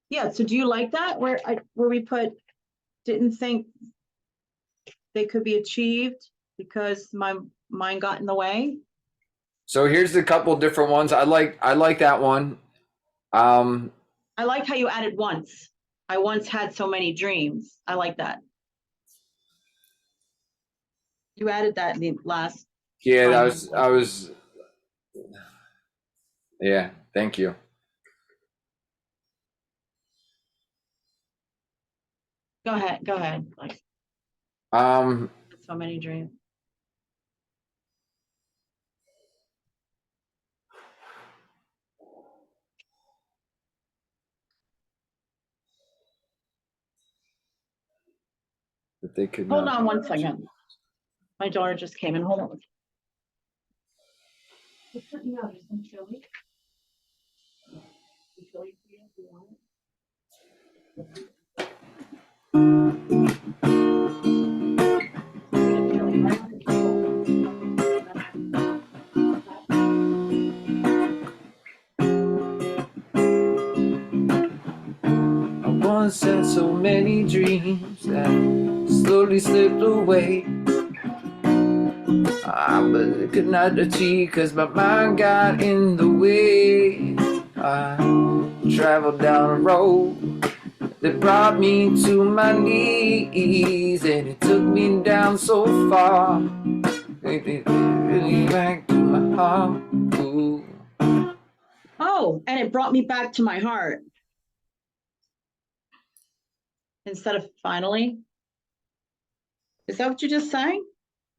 yeah, so do you like that where we put, didn't think they could be achieved because my mind got in the way? So here's a couple different ones. I like that one. I like how you added once. I once had so many dreams. I like that. You added that in the last. Yeah, I was. Yeah, thank you. Go ahead. Like, so many dreams. That they could Hold not. on 1 second. My daughter just came in. Hold on. I once had so many dreams that slowly slipped away. But I could not achieve because my mind got in the way. I traveled down a road that brought me to my knees, and it took me down so far. It really back to my heart. Ooh. Oh, and it brought me back to my heart. Instead of finally. Is that what you just sang?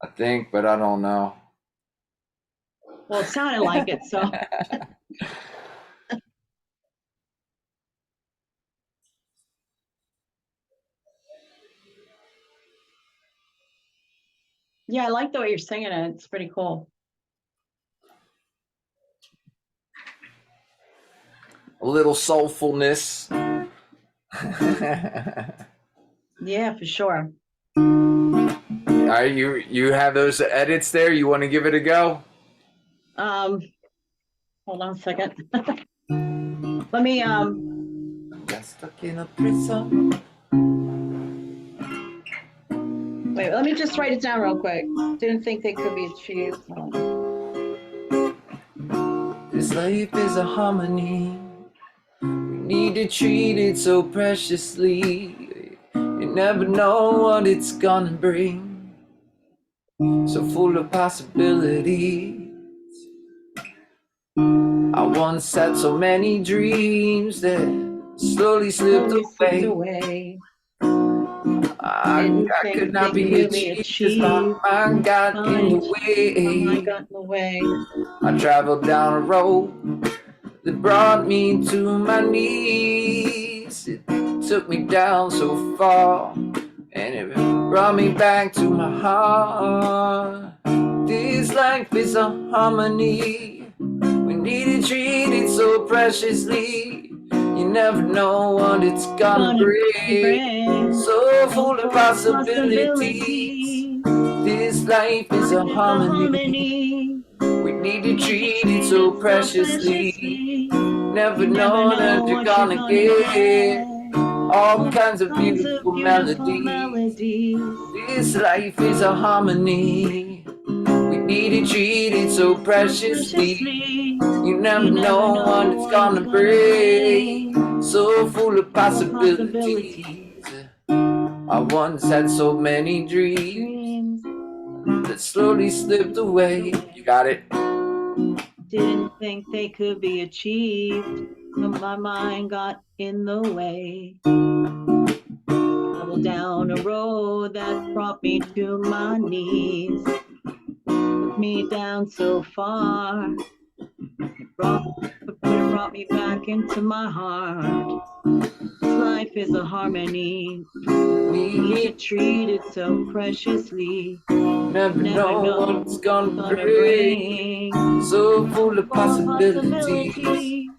I think, but I don't know. Well, it sounded like it, so. Yeah, I like the way you're singing it. It's pretty cool. A little soulfulness. Yeah, for sure. Are you have those edits there? You want to give it a go? Hold on a second. Let me Got stuck in a prison. wait, let me just write it down real quick. Didn't think they could be achieved. This life is a harmony. We need to treat it so preciously. You never know what it's gonna bring. So full of possibilities. I once had so many dreams that slowly slipped away. I could not be achieved because my mind got in the way. I traveled down a road that brought me to my knees. It took me down so far, and it brought me back to my heart. This life is a harmony. We need to treat it so preciously. You never know what it's gonna bring. So full of possibilities. This life is a harmony. We need to treat it so preciously. Never know that you're gonna get all kinds of beautiful melodies. This life is a harmony. We need to treat it so preciously. You never know what it's gonna bring. So full of possibilities. I once had so many dreams that slowly slipped away. You got it? Didn't think they could be achieved, but my mind got in the way. Travel down a a road that brought me to my knees, took me down so far, but it brought me back into my heart. This life is a harmony. We need to treat it so preciously. Never know what it's gonna bring. So full of possibilities.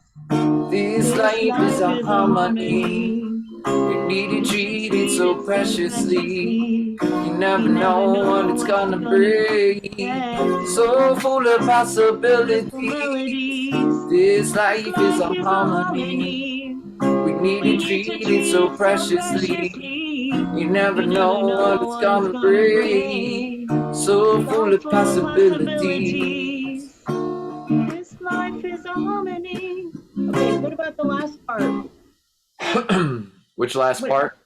This life is a harmony. We need to treat it so preciously. You never know what it's gonna bring. So full of possibilities. This life is a harmony. We need to treat it so preciously. You never know what it's gonna bring. So full of possibilities. This life is a harmony. Okay, what about the last part? Which last Wait. part?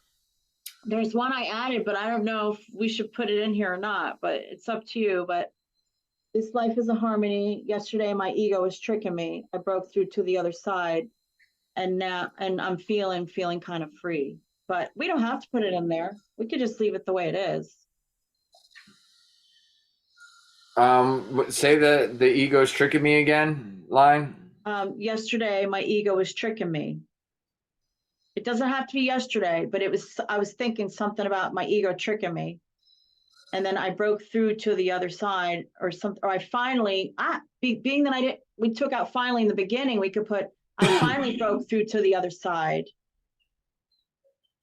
There's one I added, but I don't know if we should put it in here or not, but it's up to you. But this life is a harmony. Yesterday, my ego was tricking me. I broke through to the other side, and now, and I'm feeling kind of free. But we don't have to put it in there. We could just leave it the way it is. Say the ego's tricking me again line. Yesterday, my ego was tricking me. It doesn't have to be yesterday, but I was thinking something about my ego tricking me. And then I broke through to the other side or something, or I finally, being that we took out finally in the beginning, we could put, I finally broke through to the other side.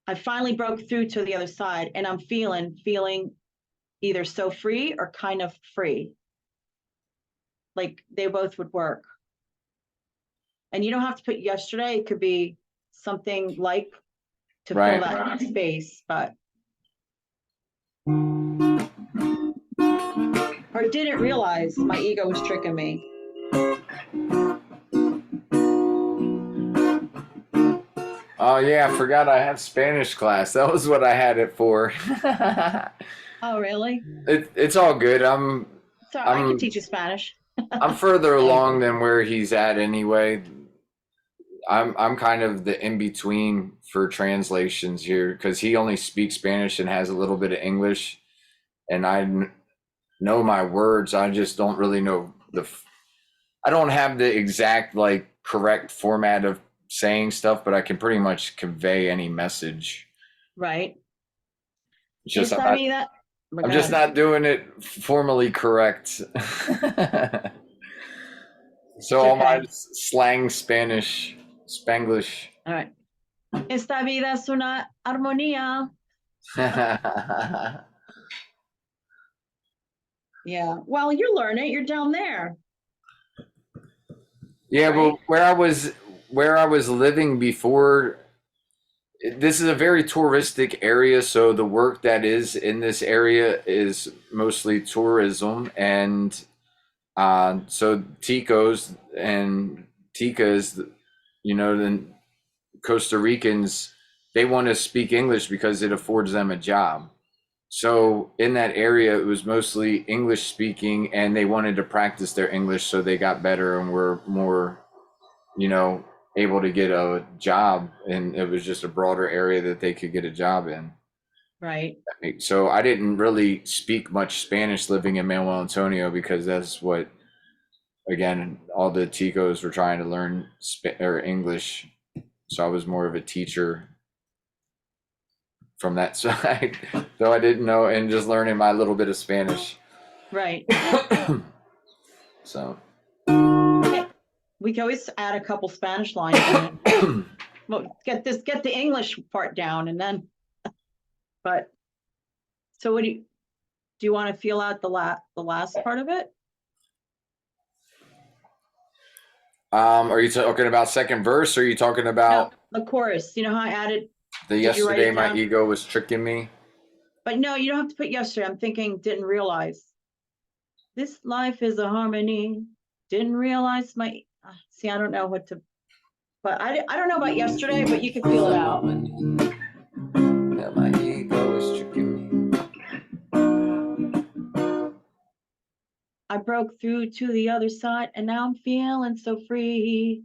I finally broke through to the other side, and I'm feeling either so free or kind of free. Like they both would work. And you don't have to put yesterday. It could be something like to fill that space, but. Or didn't realize my ego was tricking me. Oh yeah, I forgot I have Spanish class. That was what I had it for. Oh really? It's all good. So I can teach you Spanish. I'm further along than where he's at anyway. I'm kind of the in between for translations here because he only speaks Spanish and has a little bit of English, and I know my words. I just don't really know I don't have the exact like correct format of saying stuff, but I can pretty much convey any message. Right. It's just I'm just not doing it formally correct. So all my slang Spanglish. All right. Esta vida es una armonía. Yeah. Well, you're learning. You're down there. Yeah, right? Well, where I was living before, this is a very touristic area, so the work that is in this area is mostly tourism, and so Ticos and Ticas, you know, then Costa Ricans, they want to speak English because it affords them a job. So in that area, it was mostly English speaking, and they wanted to practice their English so they got better and were more, you know, able to get a job. And it was just a broader area that they could get a job in. Right. So I didn't really speak much Spanish living in Manuel Antonio because that's what, again, all the Ticos were trying to learn English. So I was more of a teacher from that side, though I didn't know, and just learning my little bit of Spanish. Right. So we can always add a couple Spanish lines in it. Well, get the English part down, and then. But so, what do you want to feel out the last part of it? Are you talking about second verse, or are you talking about the chorus? You know how I added. Yesterday my ego was tricking me. But no, you don't have to put yesterday. I'm thinking didn't realize. This life is a harmony. Didn't realize my. See, I don't know what to. But I don't know about yesterday, but you can feel it out. Yeah, my ego is tricking me. I broke through to the other side, and now I'm feeling so free.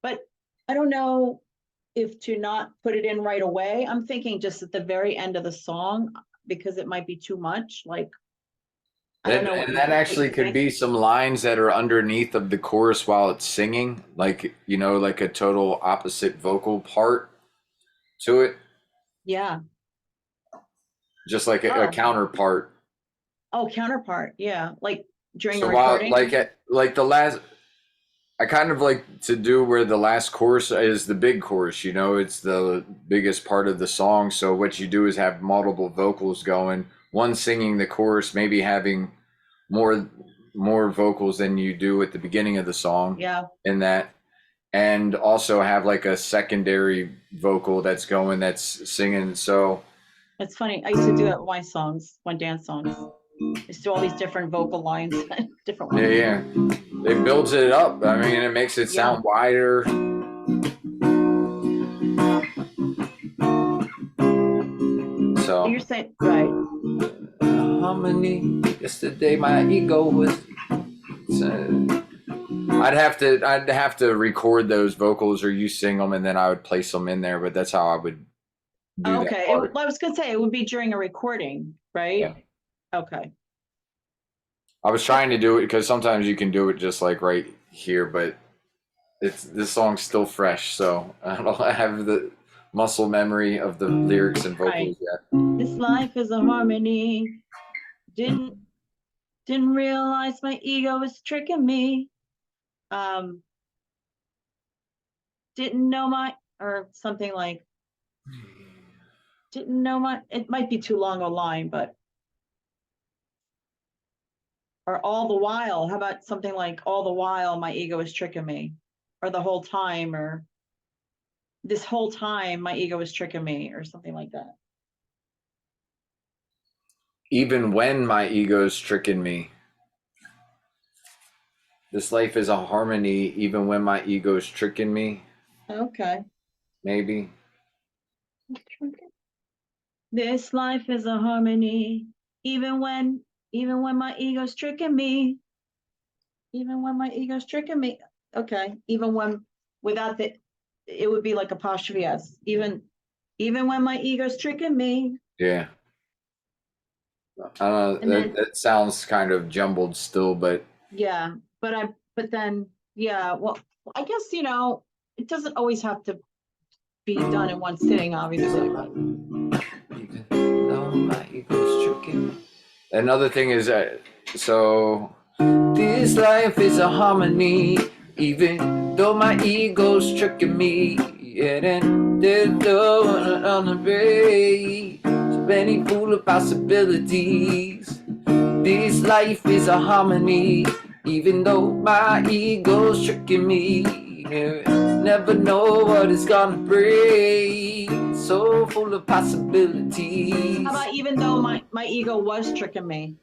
But I don't know if to not put it in right away. I'm thinking just at the very end of the song, because it might be too much, like, I don't know what And that what actually you could think. be some lines that are underneath of the chorus while it's singing, like, you know, like a total opposite vocal part to it, Yeah. just like a Oh, counterpart. oh, counterpart. Yeah. Like during a So while recording. like the last, I kind of like to do where the last chorus is the big chorus, you know, it's the biggest part of the song. So what you do is have multiple vocals going, one singing the chorus, maybe having more more vocals than you do at the beginning of the song Yeah. in that, and also have like a secondary vocal that's going, that's singing. So It's funny. I used to do that with my songs, my dance songs. I used to do all these different vocal lines, different ones. yeah, it builds it up. I mean, it makes it Yeah. sound wider. So You're saying, right. harmony. Yesterday my ego was. I'd have to record those vocals, or you sing them, and then I would place them in there. But that's how I would do that Okay. part. I was gonna say it would be during a recording, right? Yeah. Okay. I was trying to do it because sometimes you can do it just like right here, but this song's still fresh, so I don't have the muscle memory of the lyrics and vocals yet. This life is a harmony. Didn't realize my ego was tricking me. Didn't know my, or something like, didn't know my, it might be too long a line, but, or all the while, how about something like all the while my ego is tricking me, or the whole time, or this whole time my ego is tricking me, or something like that. Even when my ego's tricking me. This life is a harmony, even when my ego's tricking me. Okay. Maybe. This life is a harmony, even when my ego's tricking me. Even when my ego's tricking me. Okay. Even when, without the, it would be like apostrophe S. Even when my ego's tricking me. Yeah. And then, That sounds kind of jumbled still, but yeah, but then, yeah, well, I guess, it doesn't always have to be done in one sitting, obviously, but even though my ego's tricking me. Another thing is so this life is a harmony, even though my ego's tricking me. Yeah, then there's no one on the way. So many full of possibilities. This life is a harmony, even though my ego's tricking me. Yeah, never know what it's gonna bring. So full of possibilities. how about even though my ego was tricking me?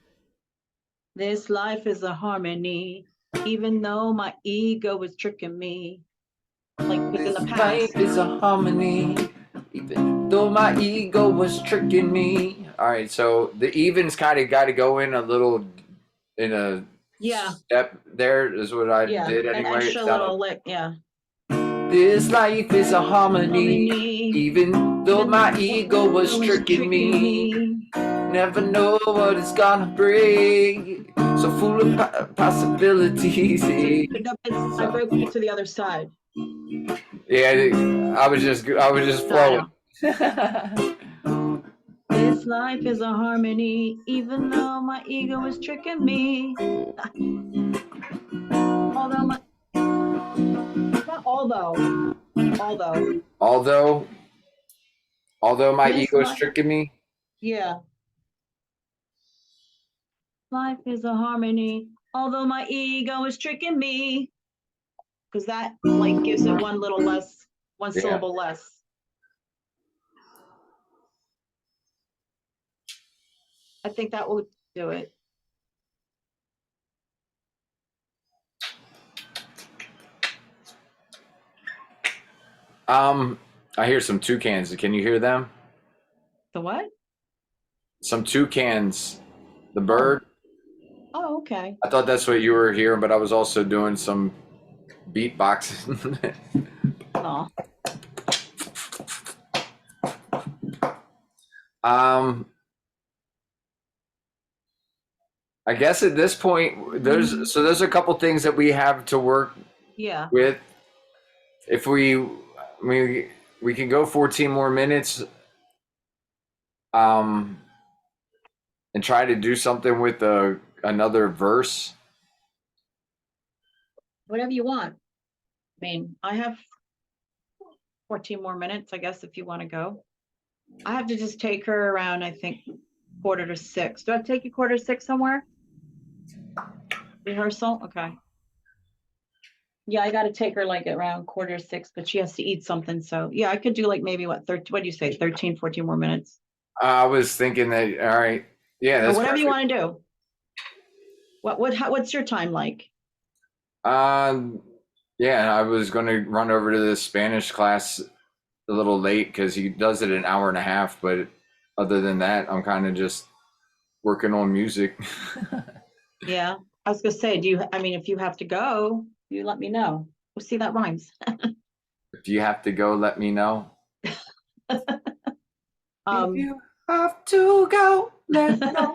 This life is a harmony, even though my ego was tricking me. Like within the This past. life is a harmony, even though my ego was tricking me. All right, so the evens kind of got to go in a little, in a Yeah. step there is what I Yeah, did an anyway. It extra sounded- little lick, yeah. This life is a harmony, Harmony, even though my ego was tricking me. Never know what it's gonna bring. So full of possibilities. I broke it to the other side. Yeah, I was just flowing. This life is a harmony, even though my ego is tricking me. Although my, not Although my This ego's life- tricking me. yeah. Life is a harmony, although my ego is tricking me. Because that like gives it one little less, one Yeah. syllable less. I think that will do it. I hear some toucans. Can you hear them? The what? Some toucans. The bird. Oh, okay. I thought that's what you were hearing, but I was also doing some beatboxing. Oh. I guess at this point, there's a couple things that we have to work Yeah. with. If we can go 14 more minutes, and try to do something with another verse. Whatever you want. I mean, I have 14 more minutes, I guess, if you want to go. I have to just take her around, I think, 5:45. Do I have to take you 5:45 somewhere? Rehearsal? Okay. Yeah, I got to take her like around 5:45, but she has to eat something. So yeah, I could do like maybe what, 13, what do you say, 13, 14 more minutes? I was thinking that, all right. Yeah, Or that's whatever you perfect. want to do. What's your time like? Yeah, I was going to run over to the Spanish class a little late because he does it an hour and a half. But other than that, I'm kind of just working on music. Yeah. I was gonna say, I mean, if you have to go, you let me know. We'll see, that rhymes. If you have to go, let me know. If you have to go, let me know.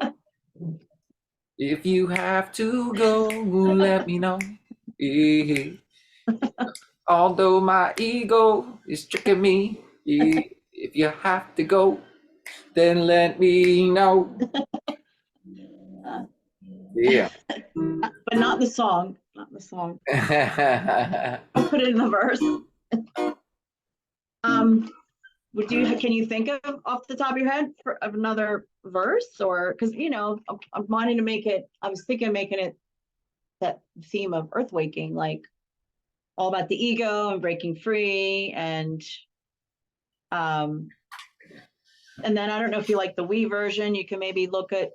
If you have to go, let me know. Although my ego is tricking me, if you have to go, then let me know. Yeah. But not the song, not the song. I'll put it in the verse. Can you think of off the top of your head of another verse, or because I'm wanting to make it. I was thinking of making it that theme of earth waking, like all about the ego and breaking free, um, and then I don't know if you like the we version. You can maybe look at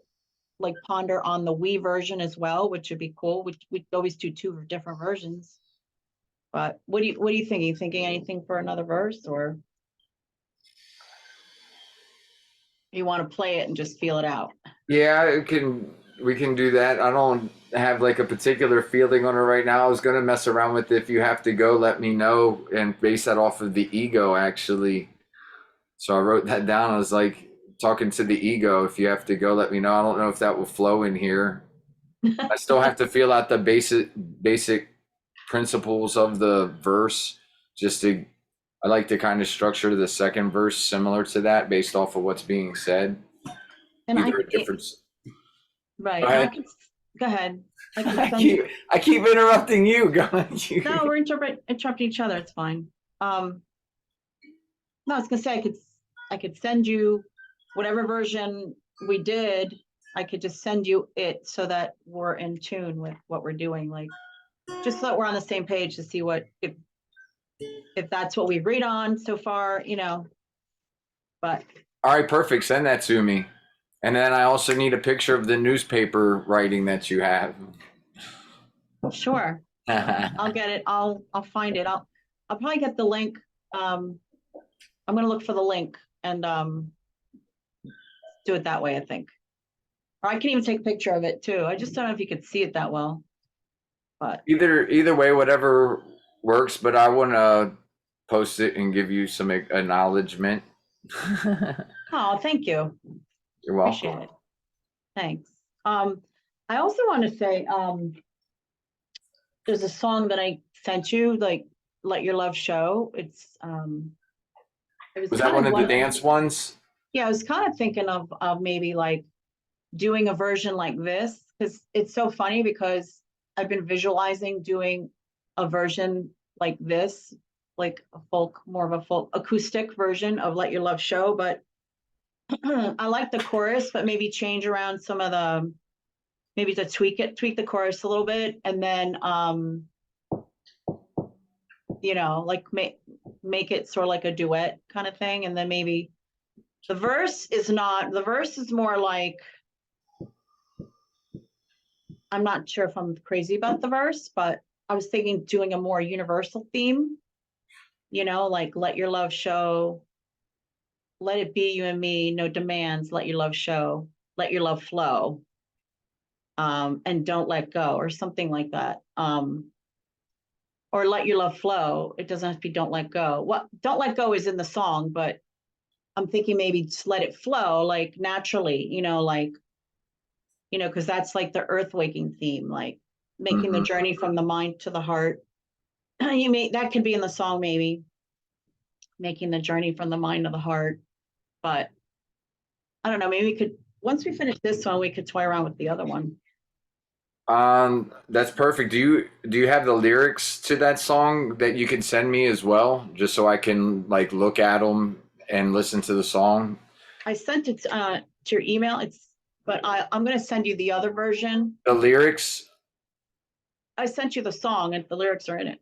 like ponder on the we version as well, which would be cool. We always do two different versions. But what do you think? Are you thinking anything for another verse, or you want to play it and just feel it out? Yeah, we can do that. I don't have like a particular feeling on it right now. I was gonna mess around with if you have to go, let me know, and base that off of the ego actually. So I wrote that down. I was like talking to the ego. If you have to go, let me know. I don't know if that will flow in here. I still have to feel out the basic principles of the verse. I like to kind of structure the second verse similar to that based off of what's being said. And Either a difference. right. Go And I ahead. could go ahead. I can send you. I keep interrupting you. Go ahead. No, we're interrupting each other. It's fine. No, I was gonna say I could send you whatever version we did. I could just send you it so that we're in tune with what we're doing. Like just so that we're on the same page to see what if that's what we agreed on so far, But All right, perfect. Send that to me. And then I also need a picture of the newspaper writing that you have. sure, I'll get it. I'll find it. I'll probably get the link. I'm gonna look for the link and do it that way, I think. Or I can even take a picture of it too. I just don't know if you could see it that well. But Either way, whatever works, but I want to post it and give you some acknowledgement. oh, thank you. You're Appreciate welcome. it. Thanks. I also want to say there's a song that I sent you, like Let Your Love Show. It was Was that kind one of of the dance ones? yeah, I was kind of thinking of maybe like doing a version like this because it's so funny because I've been visualizing doing a version like this, like more of a folk acoustic version of Let Your Love Show. But I like the chorus, but maybe change around maybe to tweak the chorus a little bit, and then like make it sort of like a duet kind of thing, and then maybe the verse is more like I'm not sure if I'm crazy about the verse, but I was thinking doing a more universal theme, like let your love show, let it be you and me, no demands, let your love show, let your love flow, and don't let go, or something like that. Or let your love flow. It doesn't have to be don't let go. What don't let go is in the song, but I'm thinking maybe just let it flow like naturally, because that's like the earth waking theme, like making the Mhm. journey from the mind to the heart. That could be in the song, maybe making the journey from the mind to the heart. But I don't know, maybe we could, once we finish this one, we could toy around with the other one. That's perfect. Do you have the lyrics to that song that you can send me as well, just so I can like look at them and listen to the song? I sent it to your email. But I'm going to send you the other version. The lyrics? I sent you the song and the lyrics are in it.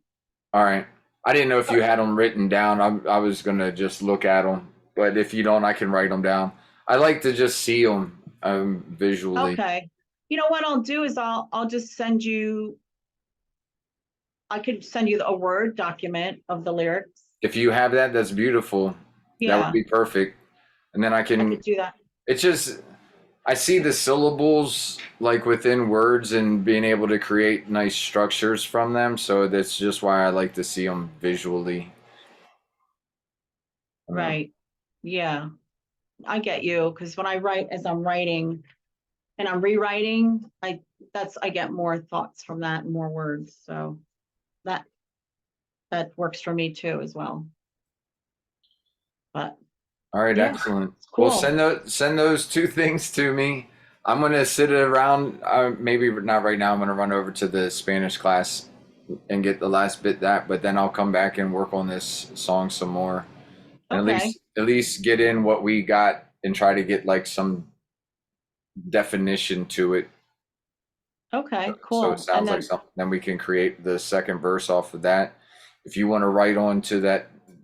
All right. I didn't know if you had them written down. I was gonna just look at them, but if you don't, I can write them down. I like to just see them visually. Okay. You know what I'll do is I'll just send you. I could send you a Word document of the lyrics. If you have that, that's beautiful. That Yeah, would be perfect. And then I I can. could do that. It's just I see the syllables like within words and being able to create nice structures from them. So that's just why I like to see them visually. Right. Yeah, I get you. Because when I write, as I'm writing and I'm rewriting, I get more thoughts from that and more words. So that that works for me too as well. But All right, yeah, excellent. it's Well, cool. send those two things to me. I'm gonna sit around. Maybe not right now. I'm gonna run over to the Spanish class and get the last bit that, but then I'll come back and work on this song some more. And Okay. at least get in what we got and try to get like some definition to it. Okay, So it cool. And sounds like then, something. Then we can create the second verse off of that. If you want to write on to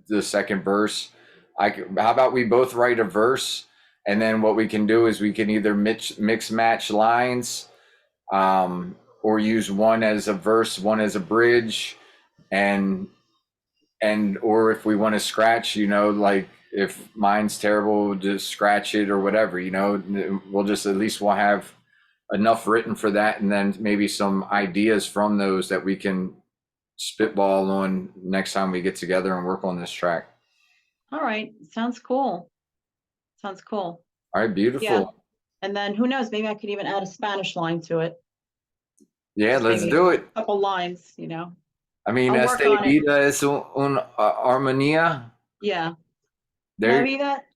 the second verse, how about we both write a verse, and then what we can do is we can either mix match lines, or use one as a verse, one as a bridge, and or if we want to scratch, like if mine's terrible, we'll just scratch it or whatever. We'll just at least we'll have enough written for that, and then maybe some ideas from those that we can spitball on next time we get together and work on this track. all right, sounds cool. Sounds cool. All right, Yeah. beautiful. And then who knows, maybe I could even add a Spanish line to it. Yeah, Just let's maybe do it. a couple lines, I mean, I'll esta work on it. vida es armonía. Yeah. There,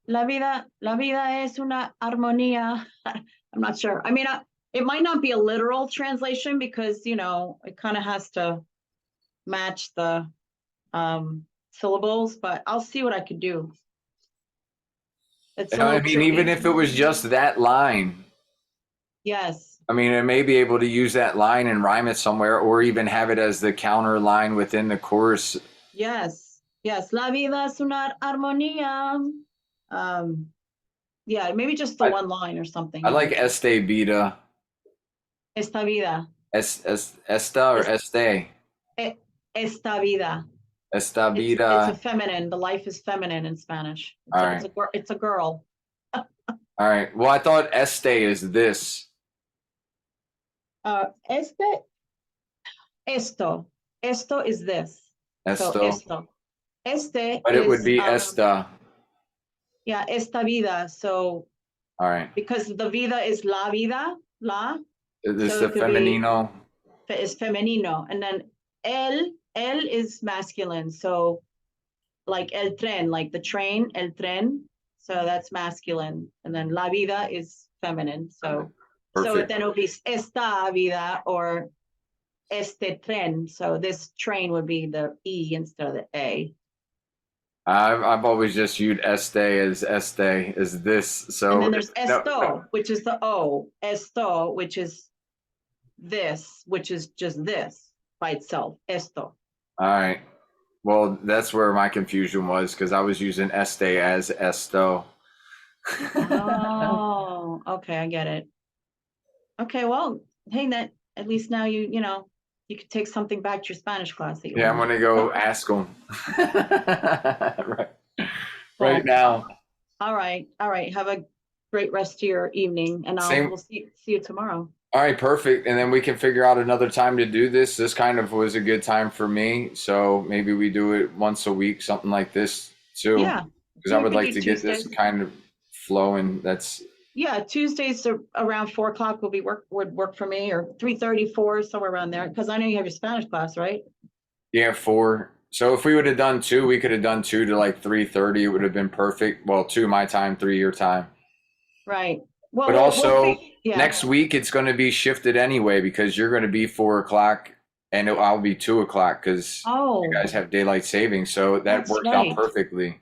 La vida es una armonía. I'm not sure. I mean, it might not be a literal translation because, it kind of has to match the syllables, but I'll see what I could do. It's a I little mean, even tricky. if it was just that line, Yes. I mean, I may be able to use that line and rhyme it somewhere, or even have it as the counter line within the chorus. Yes. Yes. La vida es una armonía. Yeah, maybe just the one line or something. I like este vida. Esta vida. Esta or este? Esta vida. Esta It's a vida. feminine. The life is feminine in Spanish. All right. It's a girl. All right. Well, I thought este is this. Esto is this. So Esto. esto. Este But it would is be esta. yeah, esta vida. So All right. because the vida is la vida, la. Is So the it could be- femenino? Is femenino, and then el is masculine. So like el tren, like the train, el tren. So that's masculine, and then la vida is feminine. So Perfect. then it would be esta vida or este tren. So this train would be the e instead of the a. I've always just used este as this. So And then there's esto, which is the o. Esto, which is this, which is just this by itself. Esto. All right. Well, that's where my confusion was, because I was using este as esto. Oh, okay, I get it. Okay, well, hey, that at least now you you could take something back to your Spanish class that you Yeah, I'm learned. gonna go ask them. right now. All right, have a great rest of your evening, and we'll see you tomorrow. All right, perfect. And then we can figure out another time to do this. This kind of was a good time for me, so maybe we do it once a week, something like this too. Yeah, Because I We would could like do to get this Tuesdays. kind of flowing. That's Yeah, Tuesdays around 4 o'clock would work for me, or 3:30, 4, somewhere around there, because I know you have your Spanish class, right? yeah, 4. So if we would have done 2, we could have done 2 to like 3:30. It would have been perfect. Well, 2 my time, 3 your time. Right. Well, But we'll also yeah. next week it's going to be shifted anyway because you're going to be 4 o'clock and I'll be 2 o'clock because Oh, you guys have daylight savings. So that that's worked out right. perfectly.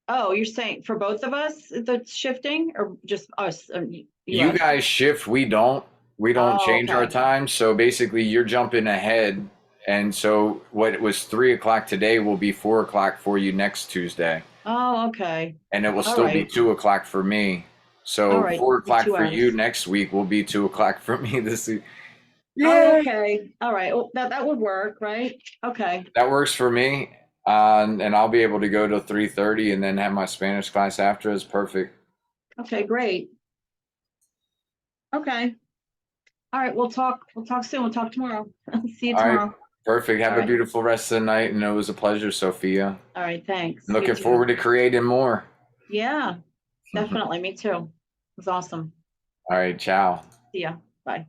Oh, you're saying for both of us, that's shifting, or just us, You US? guys shift, we don't. We don't Oh, change our okay. time. So basically you're jumping ahead. And so what was 3 o'clock today will be 4 o'clock for you next Tuesday. Oh, okay. And it will All still be right. 2 o'clock for me. All So right. four The o'clock for you 2 hours. next week will be 2 o'clock for me this week. Oh, Yeah. okay. All right. Well, that would work, right? Okay. That works for me. And I'll be able to go to 3:30 and then have my Spanish class after. Is perfect. Okay, great. Okay. All right. We'll talk soon. We'll talk tomorrow. See you All right. tomorrow. Perfect. Have All a right. beautiful rest of the night. And it was a pleasure, Sophia. All right. Thanks. I'm You looking too. forward to creating more. Yeah, definitely. Me too. It was awesome. All right. Ciao. See ya. Bye.